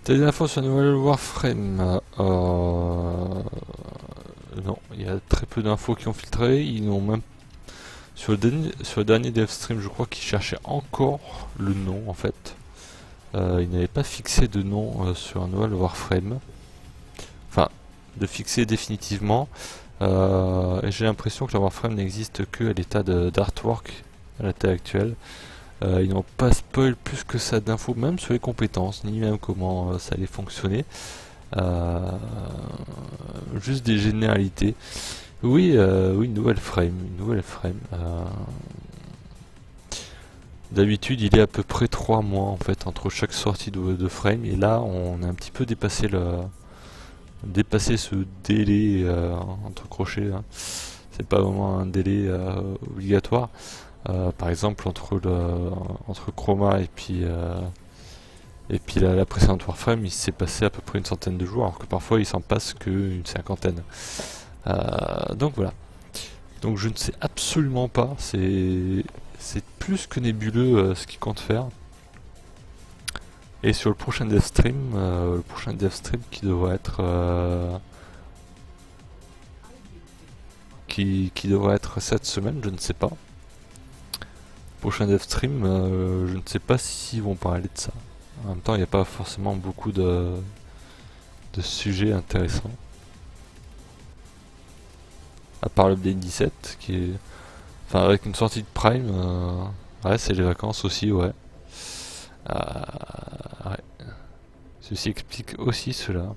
T'as des infos sur la nouvelle Warframe? Non, il y a très peu d'infos qui ont filtré. Ils n'ont même sur le dernier dev stream, je crois qu'ils cherchaient encore le nom en fait. Ils n'avaient pas fixé de nom sur un nouvel Warframe. Enfin, de fixer définitivement. Et j'ai l'impression que la Warframe n'existe que à l'état d'artwork à l'état actuel. Ils n'ont pas spoil plus que ça d'infos, même sur les compétences, ni même comment ça allait fonctionner. Juste des généralités. Oui, oui, une nouvelle frame. D'habitude, il est à peu près 3 mois en fait entre chaque sortie de frame, et là, on a un petit peu dépassé ce délai entre crochets. Hein. C'est pas vraiment un délai obligatoire. Par exemple, entre Chroma et puis la précédente Warframe, il s'est passé à peu près une centaine de jours, alors que parfois il s'en passe qu'une cinquantaine. Donc voilà. Donc je ne sais absolument pas, c'est plus que nébuleux ce qu'il compte faire. Et sur le prochain dev stream, qui devrait être qui devrait être cette semaine, je ne sais pas. Prochain dev stream, je ne sais pas s'ils vont parler de ça. En même temps, il n'y a pas forcément beaucoup de sujets intéressants. À part l'update 17, qui est... Enfin, avec une sortie de Prime, ouais, c'est les vacances aussi, ouais. Ouais. Ceci explique aussi cela.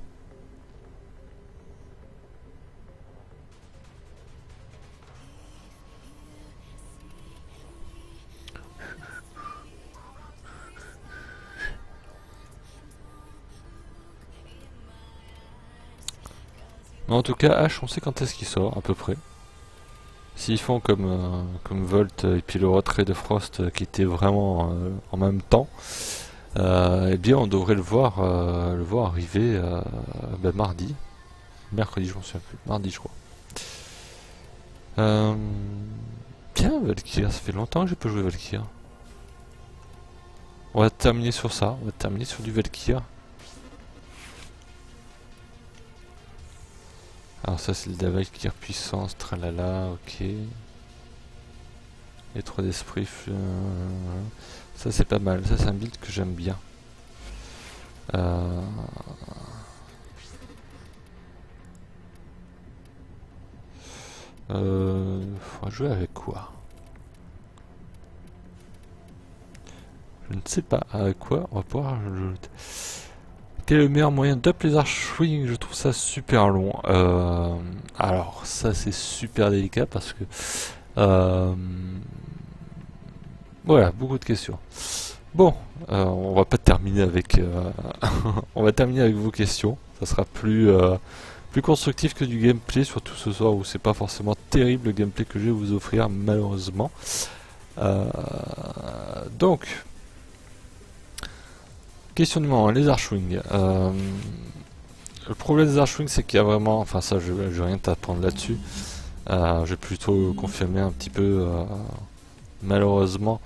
Mais en tout cas, H, on sait quand est-ce qu'il sort, à peu près. S'ils font comme Volt et puis le retrait de Frost qui était vraiment en même temps, eh bien on devrait le voir arriver mardi. Mercredi, je m'en souviens plus. Mardi, je crois. Bien, Valkyr, ça fait longtemps que j'ai pas joué Valkyr. On va terminer sur ça, on va terminer sur du Valkyr. Alors ça c'est le Valkyr puissance, tralala, ok. Les 3 d'esprit, ça c'est pas mal, ça c'est un build que j'aime bien. Faudra jouer avec quoi? Je ne sais pas avec quoi on va pouvoir jouer. Quel est le meilleur moyen d'up les Archwing? Je trouve ça super long. Alors ça c'est super délicat parce que voilà, beaucoup de questions. Bon, on va pas terminer avec on va terminer avec vos questions. Ça sera plus constructif que du gameplay, surtout ce soir où c'est pas forcément terrible le gameplay que je vais vous offrir malheureusement. Donc question numéro 1, les Archwing. Le problème des Archwing c'est qu'il y a vraiment, enfin ça je vais rien t'apprendre là-dessus. Je vais plutôt confirmer un petit peu malheureusement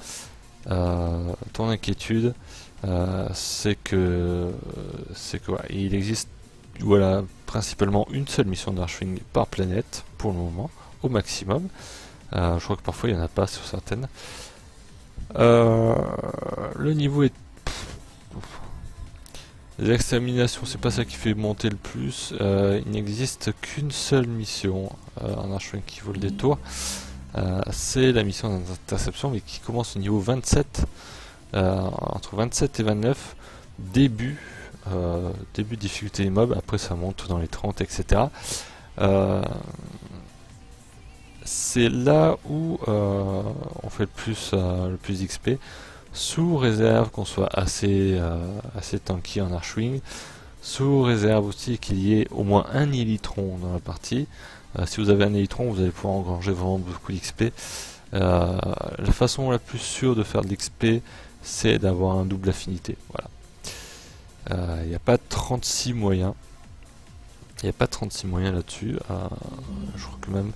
ton inquiétude. C'est que ouais, il existe voilà principalement une seule mission d'Archwing par planète pour le moment au maximum. Je crois que parfois il n'y en a pas sur certaines. Le niveau est les exterminations, c'est pas ça qui fait monter le plus. Il n'existe qu'une seule mission en Archwing qui vaut le détour. C'est la mission d'interception, mais qui commence au niveau 27, entre 27 et 29, début difficulté mob, après ça monte dans les 30, etc. C'est là où on fait le plus XP, sous réserve qu'on soit assez tanky en Archwing, sous réserve aussi qu'il y ait au moins un Elytron dans la partie. Si vous avez un Elytron, vous allez pouvoir engranger vraiment beaucoup d'XP. La façon la plus sûre de faire de l'XP, c'est d'avoir un double affinité. Voilà. Il n'y a pas 36 moyens. Il n'y a pas 36 moyens là-dessus. Je crois que même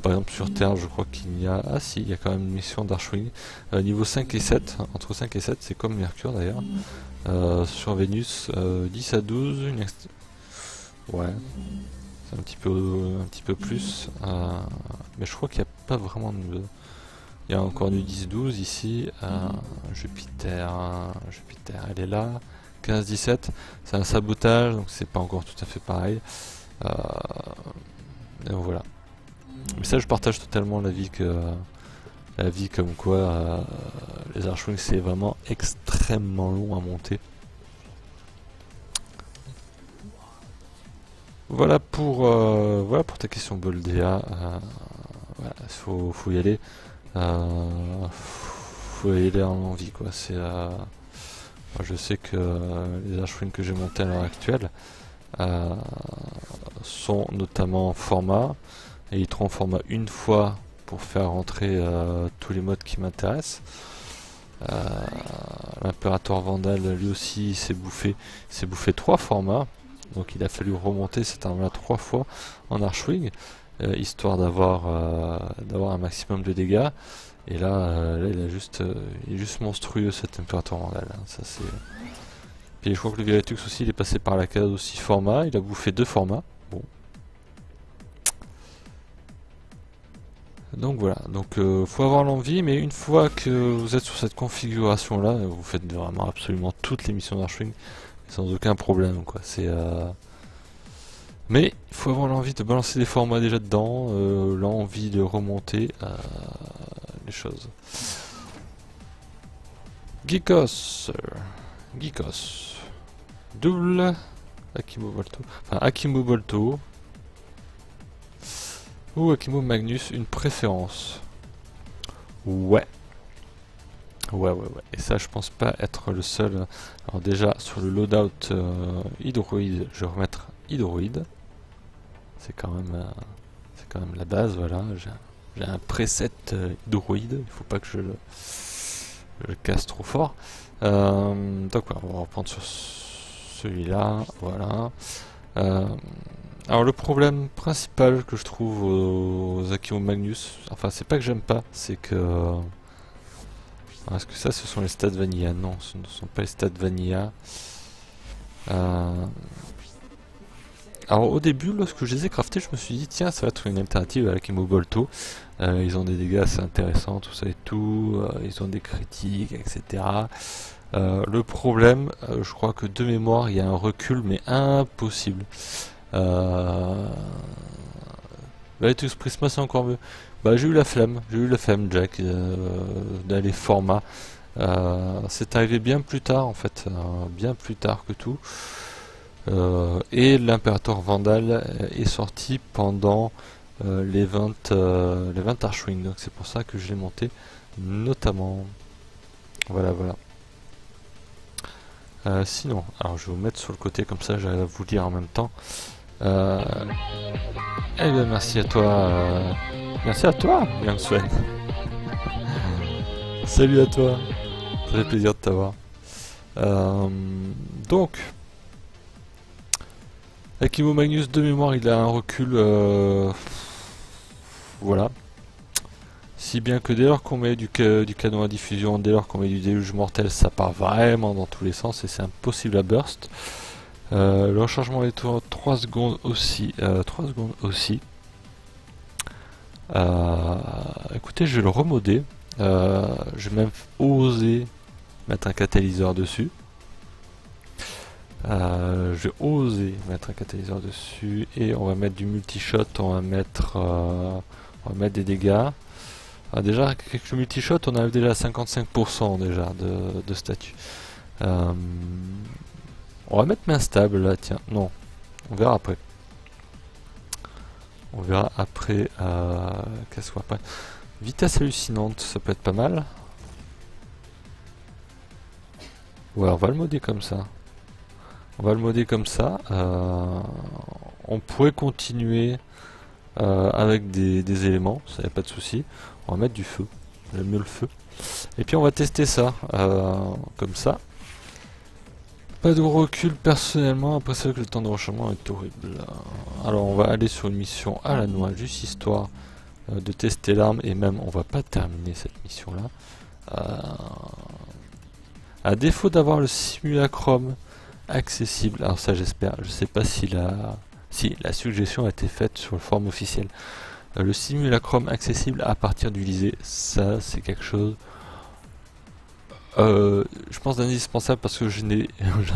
par exemple sur Terre, je crois qu'il y a... Ah si, il y a quand même une mission d'Archwing. Niveau 5 et 7, entre 5 et 7, c'est comme Mercure d'ailleurs. Sur Vénus, 10 à 12, ouais, c'est un petit peu plus. Mais je crois qu'il n'y a pas vraiment de... Il y a encore du 10-12 ici. Jupiter, elle est là. 15-17, c'est un sabotage, donc c'est pas encore tout à fait pareil. Et donc voilà. Mais ça, je partage totalement l'avis comme quoi les Archwing c'est vraiment extrêmement long à monter. Voilà pour ta question Boldea. Voilà, faut y aller. Faut y aller en envie quoi. C'est je sais que les Archwing que j'ai montés à l'heure actuelle sont notamment en format. Et ils trouvent format une fois pour faire rentrer tous les modes qui m'intéressent. L'impérateur Vandal lui aussi s'est bouffé 3 formats. Donc il a fallu remonter cette arme-là 3 fois en Archwing, histoire d'avoir un maximum de dégâts. Et là, il est juste monstrueux cet impérateur Vandal. Hein. Ça c'est. Puis je crois que le Viritux aussi, il est passé par la case aussi format. Il a bouffé 2 formats. Bon. Donc voilà, faut avoir l'envie, mais une fois que vous êtes sur cette configuration là, vous faites vraiment absolument toutes les missions d'Archwing sans aucun problème quoi. Mais il faut avoir l'envie de balancer des formats déjà dedans, l'envie de remonter les choses. Geekos, double Akimo Bolto, enfin Akimo Bolto. Ou Akimo Magnus, une préférence? Ouais. Et ça, je pense pas être le seul. Alors déjà, sur le loadout hydroïde, je vais remettre hydroïde. C'est quand même la base, voilà. J'ai un preset droïde, il faut pas que je le casse trop fort. Donc voilà, on va reprendre sur celui-là, voilà. Alors le problème principal que je trouve aux Akimo Magnus, enfin c'est pas que j'aime pas, c'est que... Est-ce que ça ce sont les stats vanilla? Non, ce ne sont pas les stats vanilla. Alors au début, lorsque je les ai craftés, je me suis dit tiens, ça va être une alternative à l'Akimo Bolto. Ils ont des dégâts assez intéressants, tout ça et tout, ils ont des critiques, etc. Le problème, je crois que de mémoire, il y a un recul, mais impossible. Valtus Prisma, c'est encore mieux. Bah, j'ai eu la flemme, Jack, d'aller format. C'est arrivé bien plus tard, en fait, bien plus tard que tout. Et l'impérateur Vandal est sorti pendant l'event Archwing, donc c'est pour ça que je l'ai monté notamment. Voilà, voilà. Sinon, alors je vais vous mettre sur le côté comme ça, j'arrive à vous lire en même temps. Eh bien merci à toi, Young Swen. Salut à toi, ça fait plaisir de t'avoir. Donc, Akimo Magnus de mémoire, il a un recul, voilà. Si bien que dès lors qu'on met du canon à diffusion, dès lors qu'on met du déluge mortel, ça part vraiment dans tous les sens et c'est impossible à burst. Le rechargement est 3 secondes aussi. 3 secondes aussi. Écoutez, je vais le remoder. Je vais même oser mettre un catalyseur dessus. Je vais oser mettre un catalyseur dessus et on va mettre du multi-shot, on va mettre des dégâts. Déjà avec le multi-shot on arrive déjà à 55% déjà de statut. On va mettre main stable là, tiens, non, on verra après. On verra après, qu'est-ce qu'on va pas. Vitesse hallucinante, ça peut être pas mal. Ouais, on va le modder comme ça. On va le modder comme ça. On pourrait continuer avec des éléments, ça n'y a pas de souci. On va mettre du feu, j'aime mieux le feu. Et puis on va tester ça, comme ça. Pas de recul personnellement, après ça que le temps de rechargement est horrible. Alors on va aller sur une mission à la noix, juste histoire de tester l'arme, et même on va pas terminer cette mission là. À défaut d'avoir le simulacrum accessible, alors ça j'espère, je sais pas si la suggestion a été faite sur le forum officiel. Le simulacrum accessible à partir du lycée, ça c'est quelque chose, je pense d'indispensable parce que j'en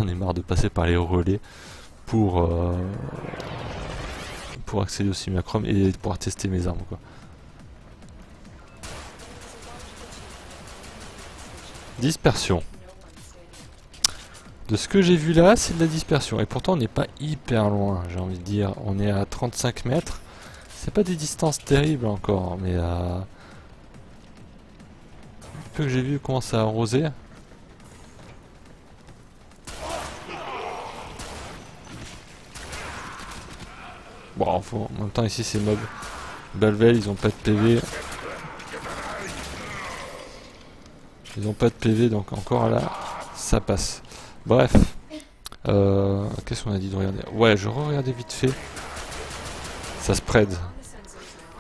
ai marre de passer par les relais pour accéder au simulacrum et pouvoir tester mes armes quoi. Dispersion. De ce que j'ai vu là, c'est de la dispersion. Et pourtant, on n'est pas hyper loin, j'ai envie de dire. On est à 35 mètres. C'est pas des distances terribles encore, mais un peu que j'ai vu commencer à arroser. Bon, en même temps, ici, c'est mob. Balvel, ils ont pas de PV. Ils ont pas de PV, donc encore là, ça passe. Bref, qu'est-ce qu'on a dit de regarder? Ouais, je re-regardais vite fait. Ça spread.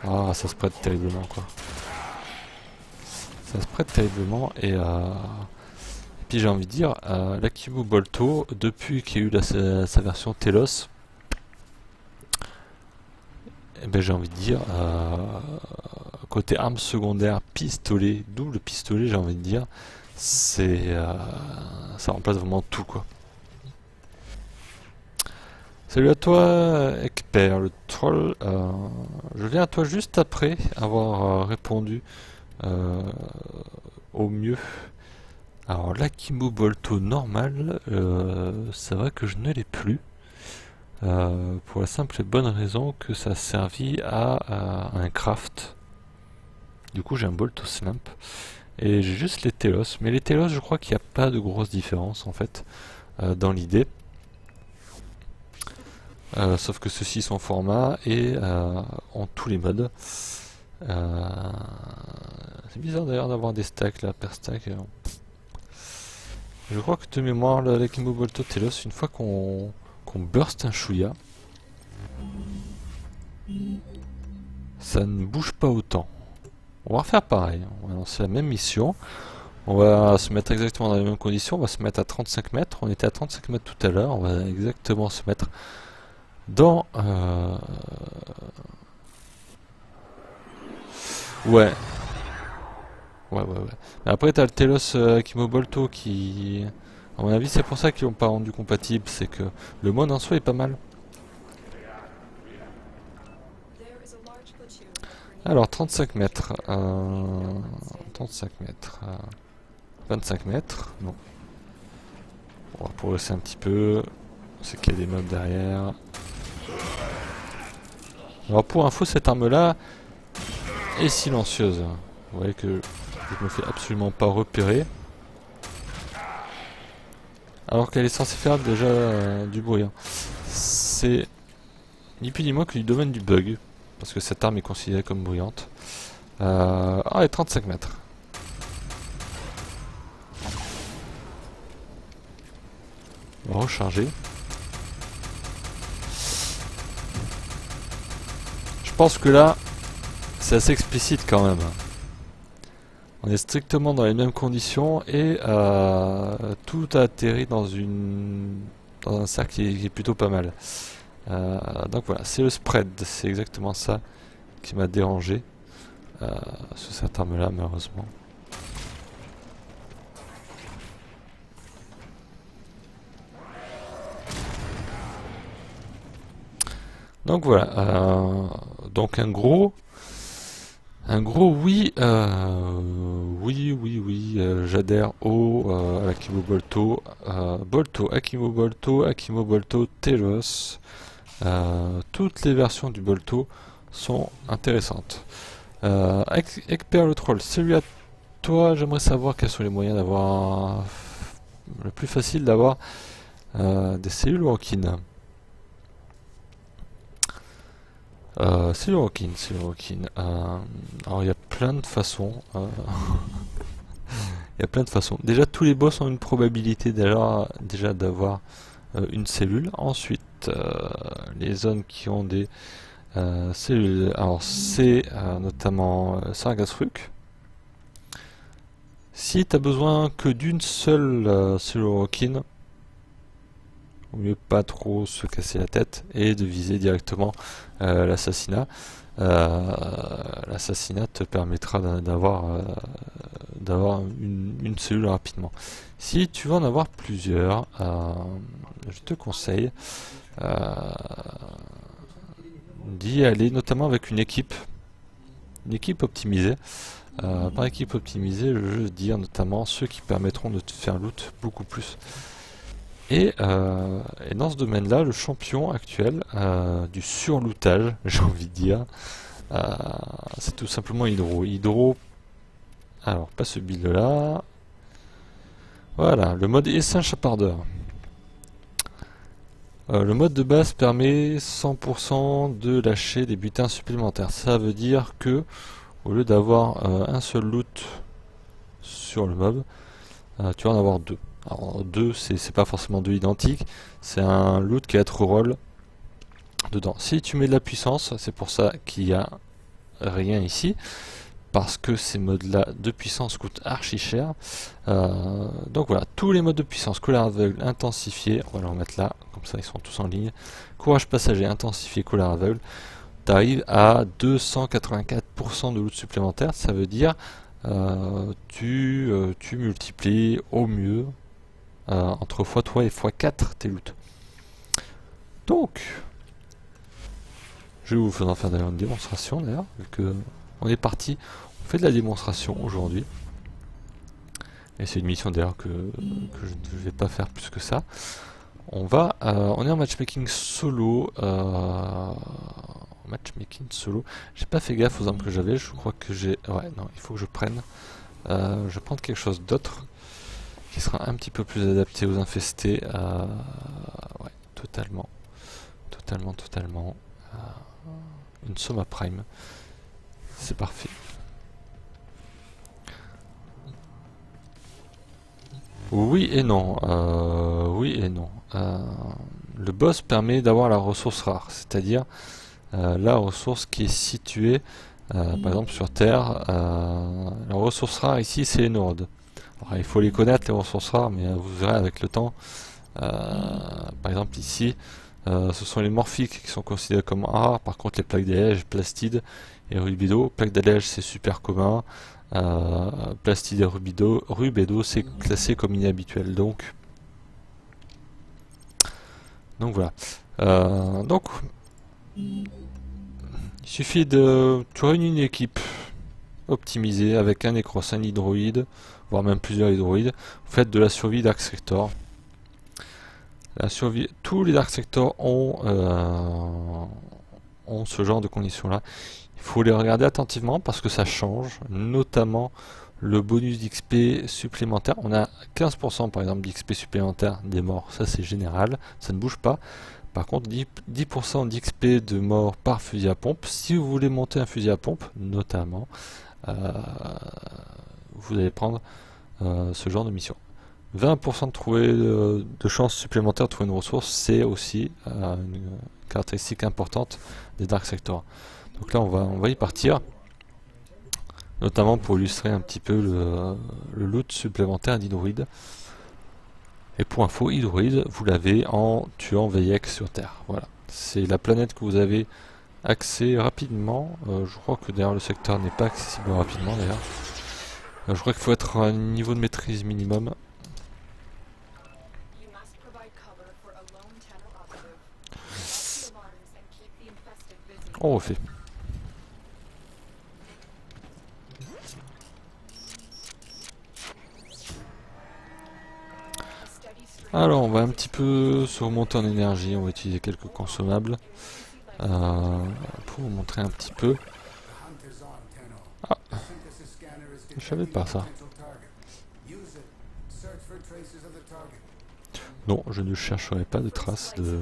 Ah, ça spread terriblement quoi. Ça spread terriblement et puis j'ai envie de dire, l'Akimo Bolto, depuis qu'il y a eu sa version Telos, eh ben, j'ai envie de dire, côté arme secondaire, pistolet, double pistolet, j'ai envie de dire, c'est ça remplace vraiment tout quoi. Salut à toi Ekper, le troll. Je viens à toi juste après avoir répondu au mieux. Alors l'Akimo Bolto normal, c'est vrai que je ne l'ai plus. Pour la simple et bonne raison que ça a servi à un craft. Du coup j'ai un Bolto Slump. Et j'ai juste les Telos. Mais les Telos je crois qu'il n'y a pas de grosse différence en fait dans l'idée. sauf que ceux-ci sont format et ont tous les modes. C'est bizarre d'ailleurs d'avoir des stacks là, per stack. Je crois que de mémoire, l'Akimo Bolto Telos, une fois qu'on burst un Chouïa, ça ne bouge pas autant. On va refaire pareil, on va lancer la même mission. On va se mettre exactement dans les mêmes conditions, on va se mettre à 35 mètres. On était à 35 mètres tout à l'heure, on va exactement se mettre dans... Ouais. Ouais. Mais après, t'as le Telos Akimo Bolto qui... À mon avis, c'est pour ça qu'ils l'ont pas rendu compatible, c'est que le mode en soi est pas mal. Alors, 35 mètres. 35 mètres. 25 mètres. Non. On va progresser un petit peu. C'est qu'il y a des mobs derrière. Alors, pour info, cette arme-là est silencieuse. Vous voyez que je me fais absolument pas repérer. Alors qu'elle est censée faire déjà du bruit. Hein. C'est ni plus ni moins que du domaine du bug. Parce que cette arme est considérée comme bruyante. Ah, et 35 mètres. On va recharger. Je pense que là, c'est assez explicite quand même. On est strictement dans les mêmes conditions et tout a atterri dans un cercle qui est plutôt pas mal. Donc voilà, c'est le spread, c'est exactement ça qui m'a dérangé sur cette arme là malheureusement. Donc voilà, donc un gros oui, oui, j'adhère à l'Akimo Bolto, Akimo Bolto, Telos. Toutes les versions du Bolto sont intéressantes. Ekper le troll, celui à toi, j'aimerais savoir quels sont les moyens d'avoir le plus facile d'avoir des cellules Rockin. Cellules Rockin. Alors il y a plein de façons. Il y a plein de façons. Déjà tous les boss ont une probabilité déjà d'avoir une cellule. Ensuite, les zones qui ont des cellules, alors c'est notamment Sargasruk. Si tu as besoin que d'une seule cellule Rockin, au mieux pas trop se casser la tête et de viser directement l'assassinat. L'assassinat te permettra d'avoir une cellule rapidement. Si tu veux en avoir plusieurs, je te conseille d'y aller notamment avec une équipe optimisée. Par équipe optimisée, je veux dire notamment ceux qui permettront de te faire loot beaucoup plus. Et dans ce domaine-là, le champion actuel du surlootage, j'ai envie de dire, c'est tout simplement Hydro. Alors, pas ce build-là. Voilà, le mode essaim chapardeur. Le mode de base permet 100% de lâcher des butins supplémentaires. Ça veut dire que, au lieu d'avoir un seul loot sur le mob, tu vas en avoir deux. Alors deux, c'est pas forcément deux identiques, c'est un loot qui va être roll dedans. Si tu mets de la puissance, c'est pour ça qu'il n'y a rien ici, parce que ces modes là de puissance coûtent archi cher. Donc voilà, tous les modes de puissance, colère aveugle, intensifié, on va les remettre là, comme ça ils sont tous en ligne. Courage passager, intensifié, colère aveugle, tu arrives à 284% de loot supplémentaire, ça veut dire tu multiplies au mieux entre x3 et x4 tes loots. Donc, je vais vous faire d'ailleurs une démonstration d'ailleurs, vu que on est parti, on fait de la démonstration aujourd'hui. Et c'est une mission d'ailleurs que je ne vais pas faire plus que ça. On est en matchmaking solo. J'ai pas fait gaffe aux armes que j'avais, je crois que j'ai... Ouais, non, il faut que je prenne. Je vais prendre quelque chose d'autre qui sera un petit peu plus adapté aux infestés. Ouais, totalement totalement. Une Soma Prime. C'est parfait. Oui et non. Oui et non. Le boss permet d'avoir la ressource rare, c'est-à-dire la ressource qui est située, par exemple sur Terre. La ressource rare ici, c'est l'émeraude. Alors, il faut les connaître, les ressources rares, mais vous verrez avec le temps. Par exemple ici, ce sont les morphiques qui sont considérés comme rares. Par contre, les plaques d'alège, plastide et rubido. Plaques d'alège, c'est super commun. Plastide et rubido, c'est classé comme inhabituel. Donc voilà. Donc il suffit de... Tu réunis une équipe optimisée avec un Necros, un hydroïde, voire même plusieurs hydroïdes. Vous faites de la survie Dark Sector. La survie, tous les Dark Sector ont ce genre de conditions là. Il faut les regarder attentivement parce que ça change, notamment le bonus d'XP supplémentaire. On a 15% par exemple d'XP supplémentaire des morts, ça c'est général, ça ne bouge pas. Par contre 10% d'XP de mort par fusil à pompe. Si vous voulez monter un fusil à pompe, notamment, vous allez prendre ce genre de mission. 20% de chances supplémentaires de trouver une ressource, c'est aussi une caractéristique importante des Dark Sector. Donc là on va y partir, notamment pour illustrer un petit peu le loot supplémentaire d'hydroïde. Et pour info, hydroïde, vous l'avez en tuant Veillex sur Terre. Voilà, c'est la planète que vous avez accès rapidement. Je crois que d'ailleurs le secteur n'est pas accessible rapidement d'ailleurs. Je crois qu'il faut être à un niveau de maîtrise minimum. On refait. Alors on va un petit peu se remonter en énergie, on va utiliser quelques consommables pour vous montrer un petit peu. Ah, je savais pas ça. Non, je ne chercherai pas de traces de...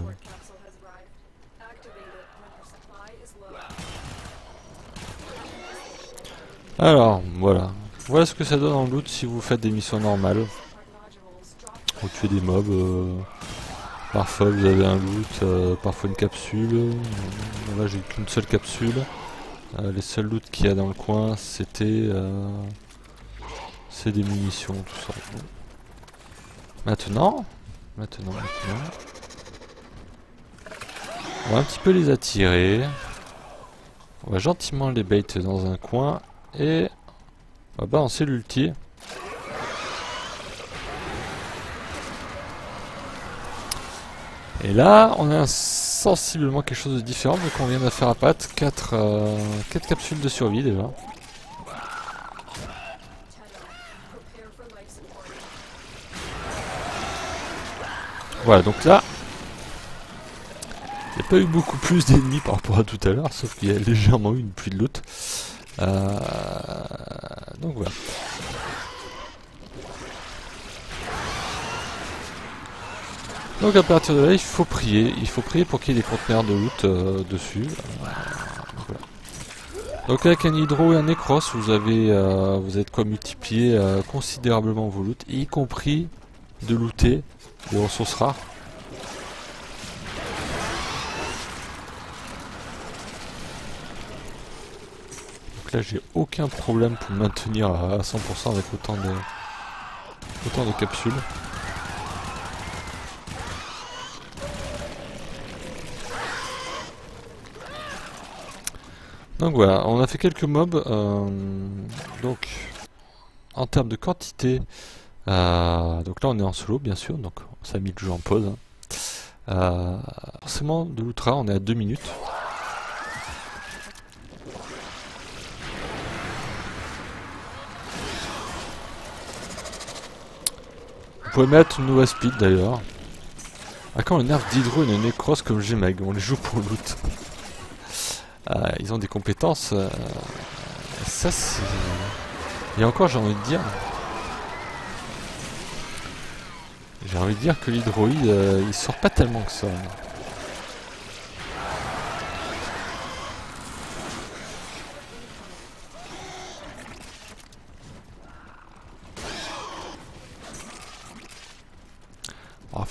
Alors, voilà ce que ça donne en loot si vous faites des missions normales. Vous tuez des mobs, parfois vous avez un loot, parfois une capsule. Là j'ai qu'une seule capsule. Les seuls loots qu'il y a dans le coin, c'était c'est des munitions, tout ça. Maintenant, on va un petit peu les attirer. On va gentiment les bait dans un coin et on va balancer l'ulti. Et là, on a sensiblement quelque chose de différent, vu qu'on vient de faire à patte 4 capsules de survie déjà. Voilà, donc là, il n'y a pas eu beaucoup plus d'ennemis par rapport à tout à l'heure, sauf qu'il y a légèrement eu une pluie de loot. Donc voilà. Donc à partir de là, il faut prier pour qu'il y ait des conteneurs de loot dessus. Voilà. Donc avec un hydro et un Necros, vous avez de quoi multiplier considérablement vos loots, y compris de looter des ressources rares. Donc là, j'ai aucun problème pour me maintenir à 100% avec autant de capsules. Donc voilà, on a fait quelques mobs. Donc en termes de quantité, donc là on est en solo bien sûr, donc on s'est mis le jeu en pause. Forcément de l'ultra, on est à 2 minutes. Vous pouvez mettre une nouvelle speed d'ailleurs. Ah, quand on nerf d'hydro et de Necros comme Gmeg, on les joue pour loot. Ils ont des compétences. Ça c'est... Et encore j'ai envie de dire... que l'hydroïde il sort pas tellement que ça.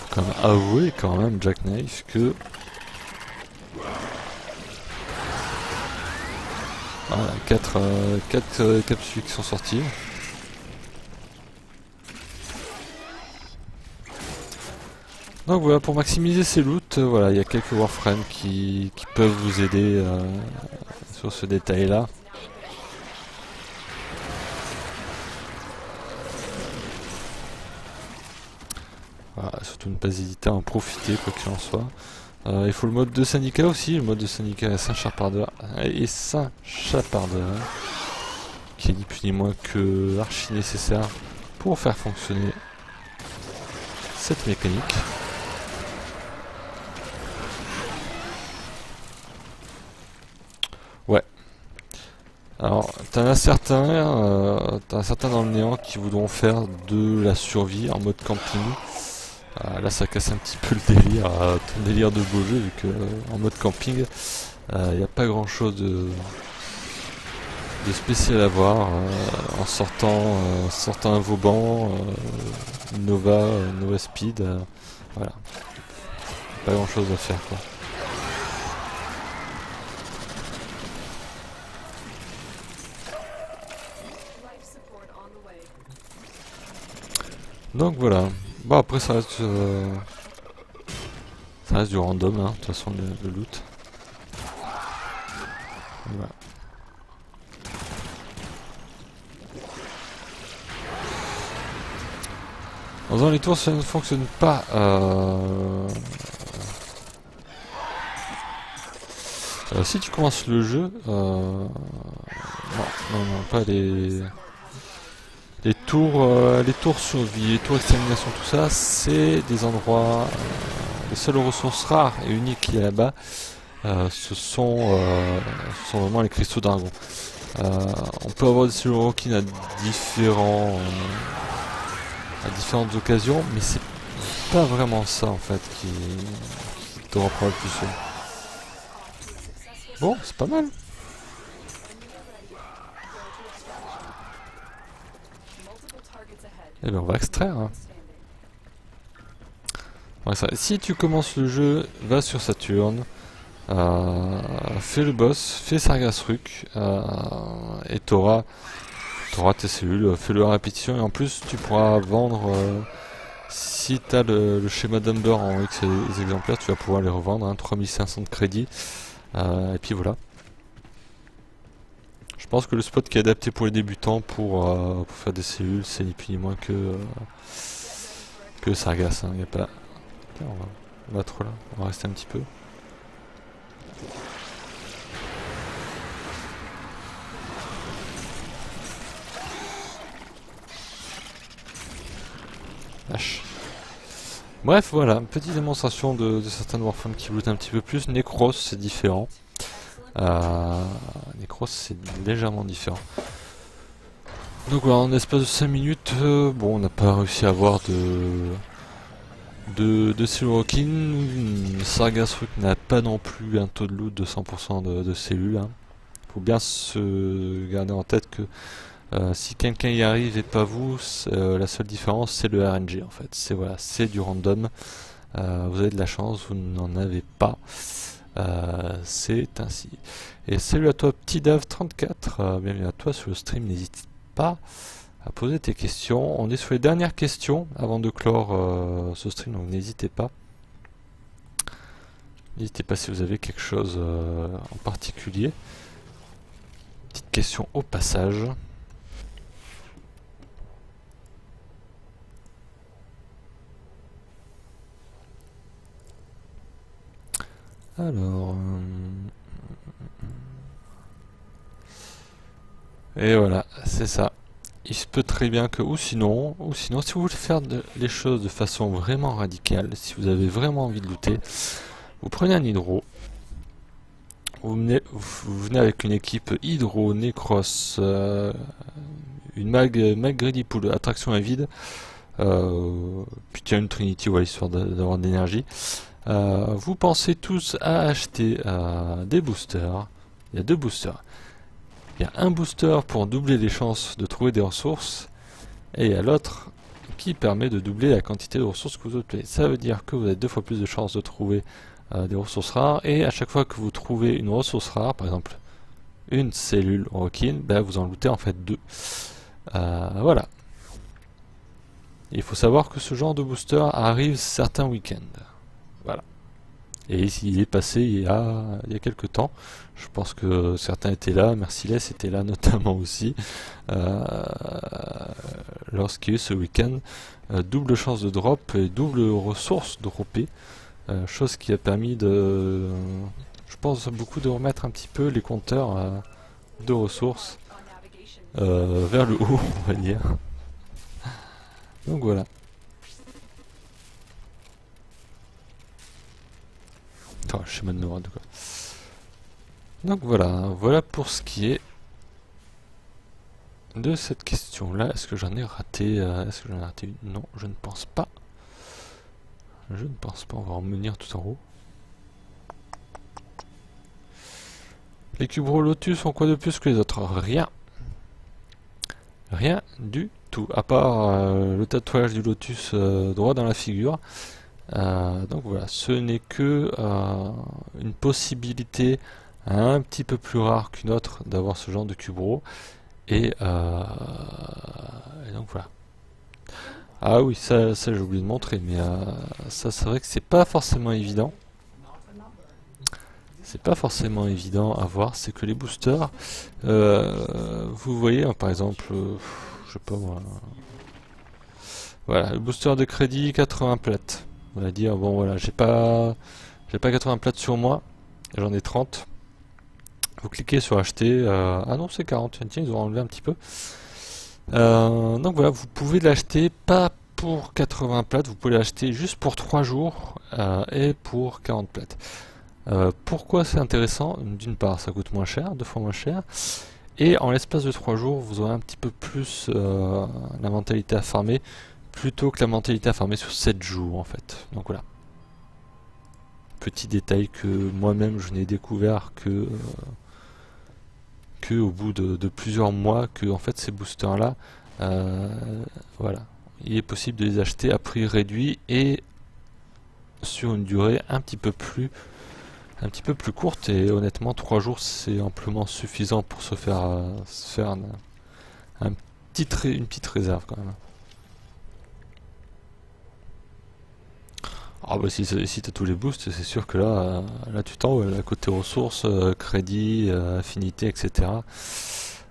Faut quand même avouer quand même, Jackknife, que... Voilà, 4 capsules qui sont sorties. Donc voilà, pour maximiser ces loots, voilà, il y a quelques warframes qui peuvent vous aider sur ce détail-là. Voilà, surtout ne pas hésiter à en profiter, quoi qu'il en soit. Il faut le mode de syndicat aussi, le mode de syndicat est Saint-Chapardeur, qui est ni plus ni moins que archi nécessaire pour faire fonctionner cette mécanique. Ouais. Alors, t'en as certains dans le néant qui voudront faire de la survie en mode camping. Là, ça casse un petit peu le délire, ton délire de beau jeu, vu que en mode camping, il n'y a pas grand chose de spécial à voir. En sortant un Vauban, Nova Speed, voilà. Pas grand chose à faire, quoi. Donc voilà. Bon, après ça reste du random, hein, de toute façon le loot. Voilà. Dans les tours, ça ne fonctionne pas. Si tu commences le jeu, non, pas les tours survie, les tours extermination, tout ça, c'est des endroits, les seules ressources rares et uniques qu'il y a là-bas, ce sont vraiment les cristaux d'argon. On peut avoir des silurokines à différentes occasions, mais c'est pas vraiment ça en fait qui te reprend le plus. Bon, c'est pas mal. Et bien on va extraire. Hein. Ouais, ça. Si tu commences le jeu, va sur Saturne, fais le boss, fais Sargasruk, et t'auras tes cellules, fais-le à répétition, et en plus tu pourras vendre, si tu as le schéma d'Umber en X exemplaires, tu vas pouvoir les revendre, hein, 3500 de crédit, et puis voilà. Je pense que le spot qui est adapté pour les débutants pour faire des cellules, c'est ni plus ni moins que Sargas. Hein. Y a pas... on va trop là, on va rester un petit peu. H. Bref, voilà, une petite démonstration de certaines warframes qui lootent un petit peu plus. Necros, c'est différent. Necros, c'est légèrement différent. Donc voilà, en espace de 5 minutes, bon, on n'a pas réussi à avoir de Silverkin. Sargasruk n'a pas non plus un taux de loot de 100% de cellules. Hein. Faut bien se garder en tête que si quelqu'un y arrive et pas vous, la seule différence c'est le RNG en fait. C'est voilà, c'est du random. Vous avez de la chance, vous n'en avez pas. C'est ainsi. Et salut à toi petit Dave34, bienvenue à toi sur le stream, n'hésite pas à poser tes questions. On est sur les dernières questions avant de clore ce stream, donc n'hésitez pas. N'hésitez pas si vous avez quelque chose en particulier. Petite question au passage. Alors... et voilà, c'est ça. Il se peut très bien que, ou sinon, si vous voulez faire les choses de façon vraiment radicale, si vous avez vraiment envie de looter, vous prenez un hydro, vous venez avec une équipe hydro, Necros, une mag greedy pool, attraction à vide, puis il y a une Trinity, ouais, histoire d'avoir de l'énergie. Vous pensez tous à acheter des boosters. Il y a 2 boosters. Il y a un booster pour doubler les chances de trouver des ressources, et il y a l'autre qui permet de doubler la quantité de ressources que vous obtenez. Ça veut dire que vous avez 2 fois plus de chances de trouver des ressources rares, et à chaque fois que vous trouvez une ressource rare, par exemple une cellule requine, ben vous en lootez en fait 2. Voilà. Il faut savoir que ce genre de booster arrive certains week-ends. Voilà. Et il est passé il y a quelques temps. Je pense que certains étaient là, Merciless était là notamment aussi. Lorsqu'il y a eu ce week-end, double chance de drop et double ressource droppée. Chose qui a permis de, je pense, beaucoup de remettre un petit peu les compteurs de ressources vers le haut, on va dire. Donc voilà. Enfin, schéma de Nora, quoi. Donc voilà pour ce qui est de cette question-là. Est-ce que j'en ai raté une? Non, je ne pense pas. Je ne pense pas, on va en revenir tout en haut. Les Cubro Lotus ont quoi de plus que les autres? Rien. Rien du tout, à part le tatouage du lotus droit dans la figure. Donc voilà, ce n'est que une possibilité un petit peu plus rare qu'une autre d'avoir ce genre de Cubro. Et donc voilà. Ah oui, ça j'ai oublié de montrer, mais ça c'est vrai que c'est pas forcément évident. C'est pas forcément évident à voir, c'est que les boosters, vous voyez hein, par exemple, je sais pas moi, voilà, le booster de crédit 80 plates. On va dire bon voilà, j'ai pas 80 plates sur moi, j'en ai 30. Vous cliquez sur acheter, ah non c'est 40, tiens ils ont enlevé un petit peu. Donc voilà, vous pouvez l'acheter pas pour 80 plates, vous pouvez l'acheter juste pour 3 jours et pour 40 plates. Pourquoi c'est intéressant? D'une part ça coûte moins cher, 2 fois moins cher, et en l'espace de 3 jours vous aurez un petit peu plus la mentalité à farmer plutôt que la mentalité à farmer sur 7 jours en fait. Donc voilà. Petit détail que moi-même je n'ai découvert que au bout de plusieurs mois, que en fait ces boosters là, voilà, il est possible de les acheter à prix réduit et sur une durée un petit peu plus courte, et honnêtement 3 jours c'est amplement suffisant pour se faire une petite réserve quand même. Ah bah si t'as tous les boosts, c'est sûr que là tu t'envoles à côté ressources, crédit, affinité, etc.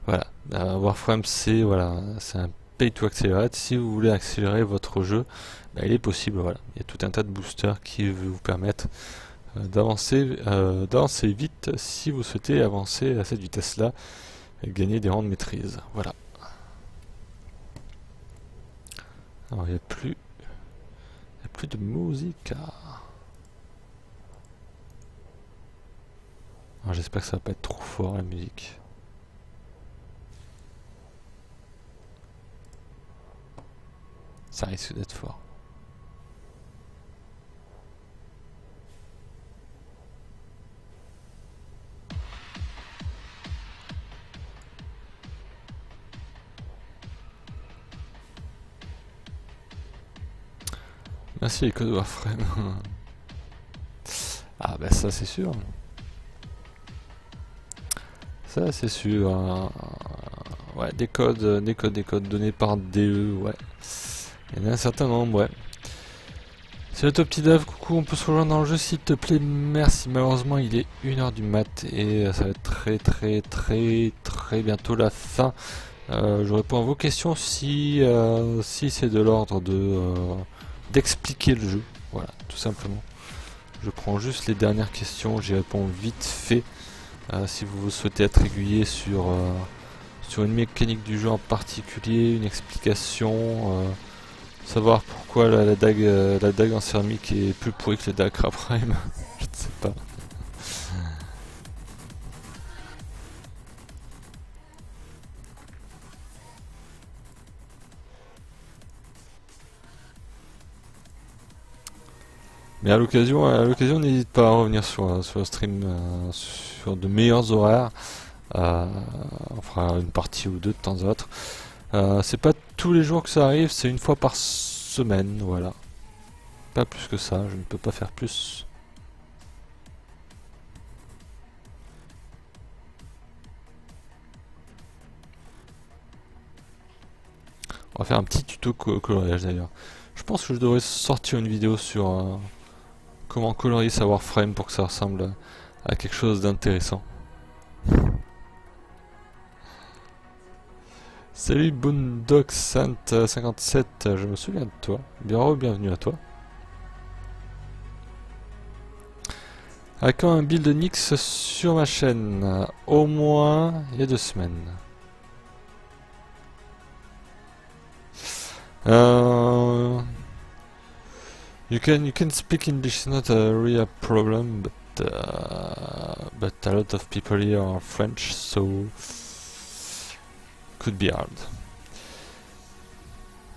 Voilà, Warframe c'est un pay to accelerate. Si vous voulez accélérer votre jeu, bah, il est possible, voilà. Il y a tout un tas de boosters qui vous permettent d'avancer vite si vous souhaitez avancer à cette vitesse-là et gagner des rangs de maîtrise. Voilà. Alors il n'y a plus de musique. J'espère que ça va pas être trop fort la musique. Ça risque d'être fort. Merci les codes Warframe. Ah bah ça c'est sûr. Ça c'est sûr. Ouais, des codes donnés par DE, ouais. Il y en a un certain nombre, ouais. C'est le top petit dev, coucou, on peut se rejoindre dans le jeu s'il te plaît, merci. Malheureusement il est 1h du mat et ça va être très bientôt la fin. Je réponds à vos questions si c'est de l'ordre d'expliquer le jeu, voilà, tout simplement. Je prends juste les dernières questions, j'y réponds vite fait. Si vous souhaitez être aiguillé sur une mécanique du jeu en particulier, une explication, savoir pourquoi la dague en céramique est plus pourrie que les dagues Prime, je ne sais pas. Mais à l'occasion, n'hésite pas à revenir sur le stream sur de meilleurs horaires. On fera une partie ou deux de temps à autre. C'est pas tous les jours que ça arrive, c'est une fois par semaine, voilà. Pas plus que ça, je ne peux pas faire plus. On va faire un petit tuto coloriage d'ailleurs. Je pense que je devrais sortir une vidéo sur comment colorier sa Warframe pour que ça ressemble à quelque chose d'intéressant. Salut Boondock Sant 57, je me souviens de toi. Bienvenue à toi. À quand un build de Nyx sur ma chaîne? Au moins il y a 2 semaines. You can speak English, it's not a real problem, but a lot of people here are French, so could be hard.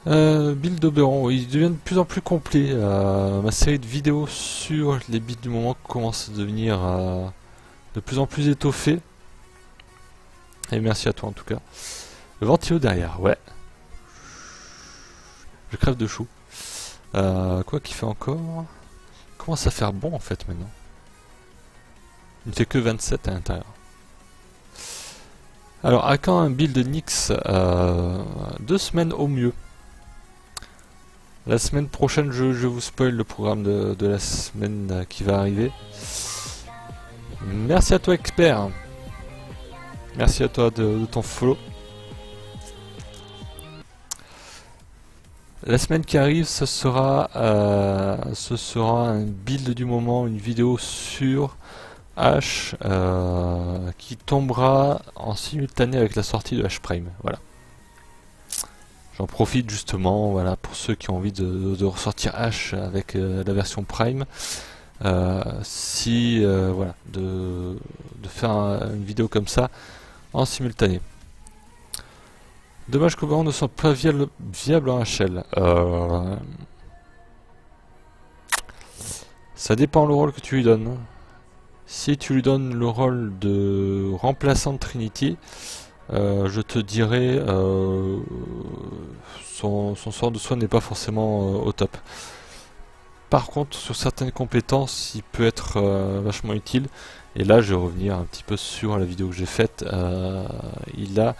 Build d'Oberon, il devient de plus en plus complet. Ma série de vidéos sur les builds du moment commence à devenir de plus en plus étoffée. Et merci à toi en tout cas. Le ventilo derrière, ouais. Je crève de chaud. Quoi qu'il fait encore? Commence à faire bon en fait maintenant. Il ne fait que 27 à l'intérieur. Alors à quand un build de Nyx? 2 semaines au mieux. La semaine prochaine, je vous spoil le programme de la semaine qui va arriver. Merci à toi expert. Merci à toi de ton follow. La semaine qui arrive, ce sera un build du moment, une vidéo sur H qui tombera en simultané avec la sortie de H Prime. Voilà. J'en profite justement, voilà, pour ceux qui ont envie de ressortir H avec la version Prime. Voilà, de faire une vidéo comme ça en simultané. Dommage qu'Oberon ne soit pas viable en HL. Ça dépend le rôle que tu lui donnes. Si tu lui donnes le rôle de remplaçant de Trinity, je te dirais son sort de soin n'est pas forcément au top. Par contre, sur certaines compétences, il peut être vachement utile. Et là, je vais revenir un petit peu sur la vidéo que j'ai faite. Il a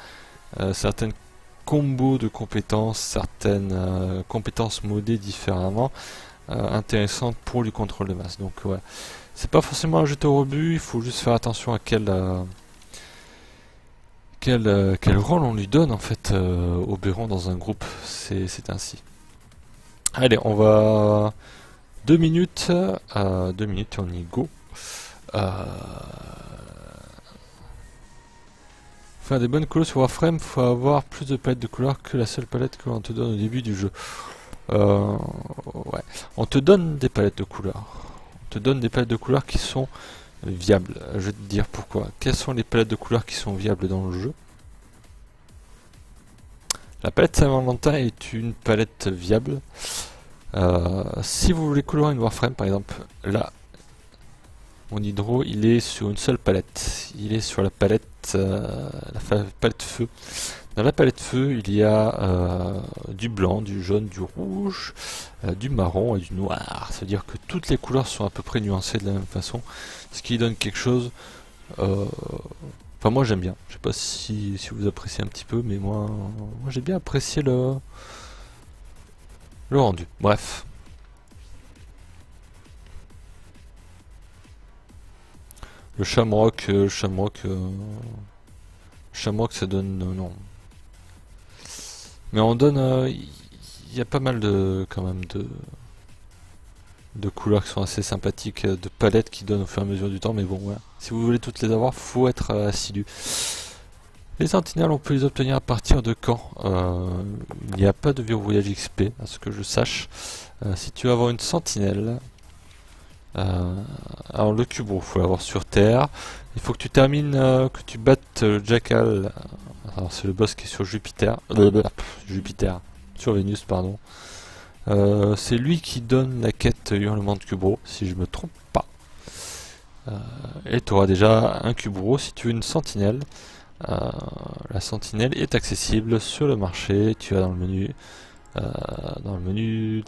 certaines combos de compétences, certaines compétences modées différemment, intéressantes pour du contrôle de masse. Donc ouais, c'est pas forcément un jeter au rebut, il faut juste faire attention à quel rôle on lui donne en fait Oberon dans un groupe, c'est ainsi. Allez, on va 2 minutes, 2 minutes on y go. Faire des bonnes couleurs sur Warframe, faut avoir plus de palettes de couleurs que la seule palette que l'on te donne au début du jeu. Ouais. On te donne des palettes de couleurs. On te donne des palettes de couleurs qui sont viables. Je vais te dire pourquoi. Quelles sont les palettes de couleurs qui sont viables dans le jeu? La palette Saint-Valentin est une palette viable. Si vous voulez colorer une Warframe, par exemple, là, mon hydro, il est sur une seule palette. Il est sur la palette feu. Dans la palette feu, il y a du blanc, du jaune, du rouge, du marron et du noir. C'est-à-dire que toutes les couleurs sont à peu près nuancées de la même façon, ce qui donne quelque chose. Enfin, moi j'aime bien. Je sais pas si vous appréciez un petit peu, mais moi j'ai bien apprécié le rendu. Bref. Le Shamrock, Shamrock ça donne non. Mais on donne, il y a pas mal quand même de couleurs qui sont assez sympathiques, de palettes qui donnent au fur et à mesure du temps. Mais bon, voilà. Si vous voulez toutes les avoir, faut être assidu. Les sentinelles, on peut les obtenir à partir de quand? Il n'y a pas de verrouillage XP, à ce que je sache. Si tu veux avoir une sentinelle, alors le cubro, il faut l'avoir sur Terre. Il faut que tu termines, que tu battes Jackal. Alors c'est le boss qui est sur Jupiter. Sur Vénus, pardon. C'est lui qui donne la quête Hurlement de Cubro, si je me trompe pas. Et tu auras déjà un Cubro. Si tu veux une sentinelle, La sentinelle est accessible sur le marché. Tu vas dans le menu,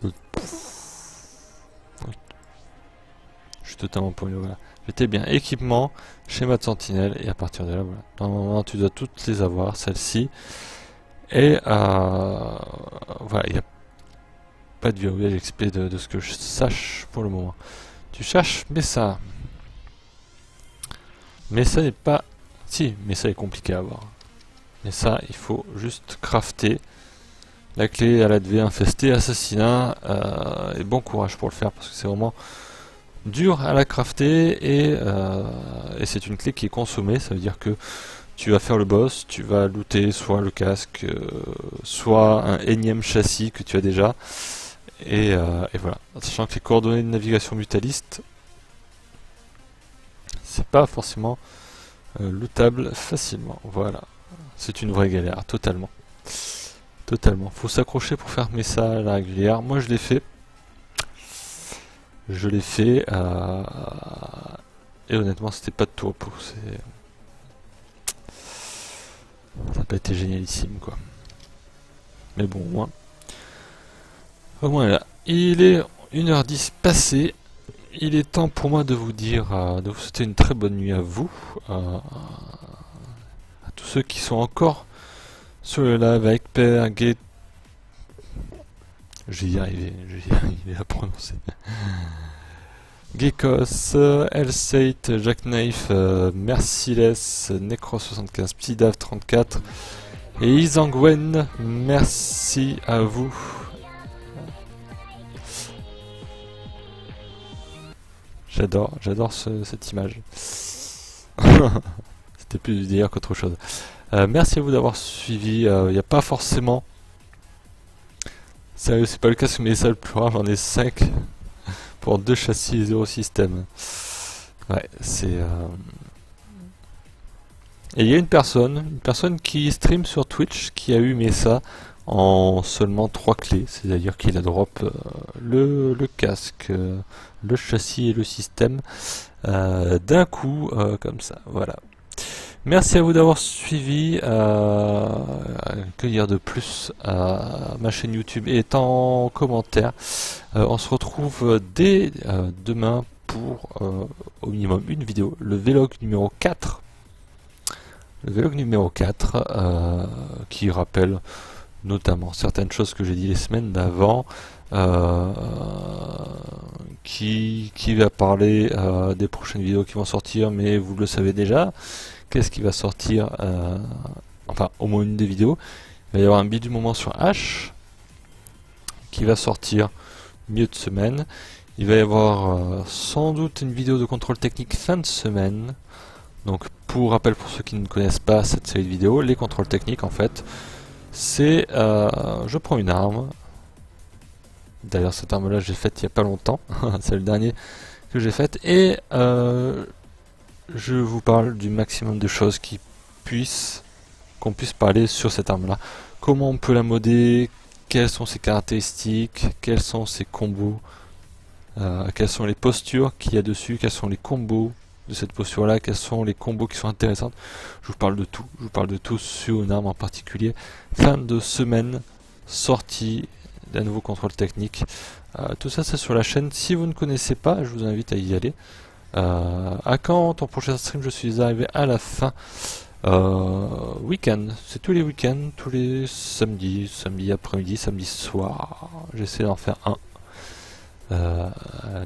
je suis totalement paumé, voilà. J'étais bien équipement, schéma de sentinelle, et à partir de là, voilà. Normalement, tu dois toutes les avoir, celle-ci. Et voilà, il n'y a pas de verrouillage XP de ce que je sache pour le moment. Tu cherches Mesa. Mesa n'est pas... Si, Mesa est compliqué à avoir. Mais ça, il faut juste crafter. La clé à l'ADV infesté, assassinat, et bon courage pour le faire parce que c'est vraiment dur à la crafter et c'est une clé qui est consommée. Ça veut dire que tu vas faire le boss, tu vas looter soit le casque, soit un énième châssis que tu as déjà, et voilà. Sachant que les coordonnées de navigation mutaliste, c'est pas forcément lootable facilement. Voilà, c'est une vraie galère, totalement. Totalement. Faut s'accrocher pour faire ça à la régulière. Moi, je l'ai fait. Je l'ai fait. Et honnêtement, c'était pas de tout repos. Ça n'a pas été génialissime, quoi. Mais bon, au moins là. Il est 1h10 passé. Il est temps pour moi de vous dire, de vous souhaiter une très bonne nuit à vous. À tous ceux qui sont encore sur le live avec Père, Gay. Je vais y arriver à prononcer. Gekos, Elsate, Jackknife, Merciless, Necro75, Psidav34 et Isangwen. Merci à vous. J'adore cette image. C'était plus du délire qu'autre chose. Merci à vous d'avoir suivi. Il n'y a pas forcément... Sérieux, c'est pas le cas sur mes salles plus rares, j'en ai 5 pour 2 châssis et 0 système. Ouais, c'est... Et il y a une personne qui stream sur Twitch qui a eu Mesa en seulement 3 clés, c'est-à-dire qu'il a drop le casque, le châssis et le système d'un coup, comme ça, voilà. Merci à vous d'avoir suivi. Que dire de plus? Ma chaîne YouTube est en commentaire. On se retrouve dès demain pour au minimum une vidéo, le vlog numéro 4. Le vlog numéro 4 qui rappelle notamment certaines choses que j'ai dit les semaines d'avant, qui va parler des prochaines vidéos qui vont sortir, mais vous le savez déjà. Qu'est-ce qui va sortir? Enfin, au moins une des vidéos. Il va y avoir un build du moment sur H qui va sortir milieu de semaine. Il va y avoir sans doute une vidéo de contrôle technique fin de semaine. Donc, pour rappel, pour ceux qui ne connaissent pas cette série de vidéos, les contrôles techniques, en fait, c'est je prends une arme. D'ailleurs, cette arme-là, j'ai faite il n'y a pas longtemps. C'est le dernier que j'ai fait. Et je vous parle du maximum de choses qu'on puisse parler sur cette arme-là. Comment on peut la modder, quelles sont ses caractéristiques, quels sont ses combos, quelles sont les postures qu'il y a dessus, quels sont les combos de cette posture-là, quels sont les combos qui sont intéressants. Je vous parle de tout. Je vous parle de tout sur une arme en particulier. Fin de semaine, sortie d'un nouveau contrôle technique. Tout ça, c'est sur la chaîne. Si vous ne connaissez pas, je vous invite à y aller. À quand ton prochain stream? Je suis arrivé à la fin. Week-end, c'est tous les week-ends, tous les samedis, samedi après-midi, samedi soir. J'essaie d'en faire un.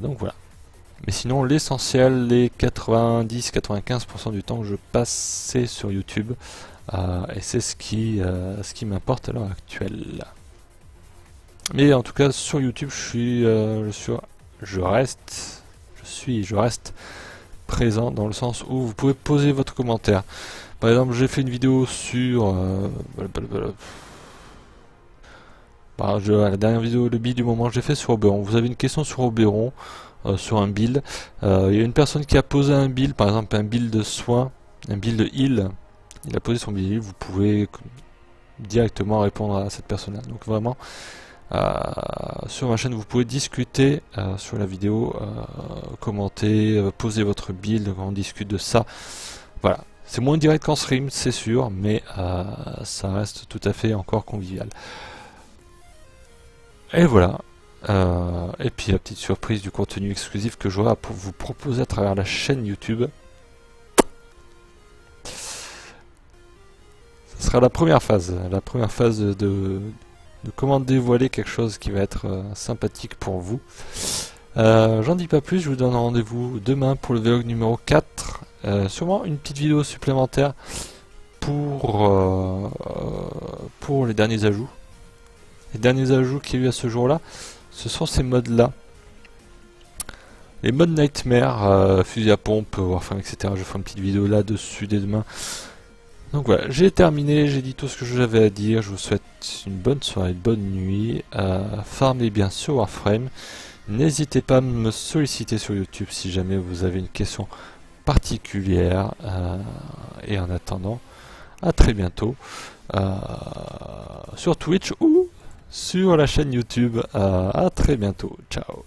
Donc voilà. Mais sinon, l'essentiel, les 90-95% du temps que je passe, c'est sur YouTube. Et c'est ce qui m'importe à l'heure actuelle. Mais en tout cas, sur YouTube, je reste présent dans le sens où vous pouvez poser votre commentaire. Par exemple, j'ai fait une vidéo sur la dernière vidéo, le build du moment, j'ai fait sur Oberon. Vous avez une question sur Oberon, sur un build. Il y a une personne qui a posé un build, par exemple un build de soin, un build de heal. Il a posé son build, vous pouvez directement répondre à cette personne-là. Donc vraiment, sur ma chaîne, vous pouvez discuter sur la vidéo, commenter, poser votre build, on discute de ça. Voilà, C'est moins direct qu'en stream, c'est sûr, mais ça reste tout à fait encore convivial. Et voilà. Et puis la petite surprise du contenu exclusif que j'aurai à vous proposer à travers la chaîne YouTube. Ce sera la première phase de comment dévoiler quelque chose qui va être sympathique pour vous. J'en dis pas plus, je vous donne rendez-vous demain pour le vlog numéro 4. Sûrement une petite vidéo supplémentaire pour les derniers ajouts. Les derniers ajouts qu'il y a eu à ce jour-là, ce sont ces modes-là. Les modes Nightmare, fusil à pompe, Warframe, etc. Je ferai une petite vidéo là-dessus dès demain. Donc voilà, j'ai terminé, j'ai dit tout ce que j'avais à dire. Je vous souhaite une bonne soirée, une bonne nuit. Farmez bien sur Warframe. N'hésitez pas à me solliciter sur YouTube si jamais vous avez une question particulière. Et en attendant, à très bientôt sur Twitch ou sur la chaîne YouTube. À très bientôt. Ciao.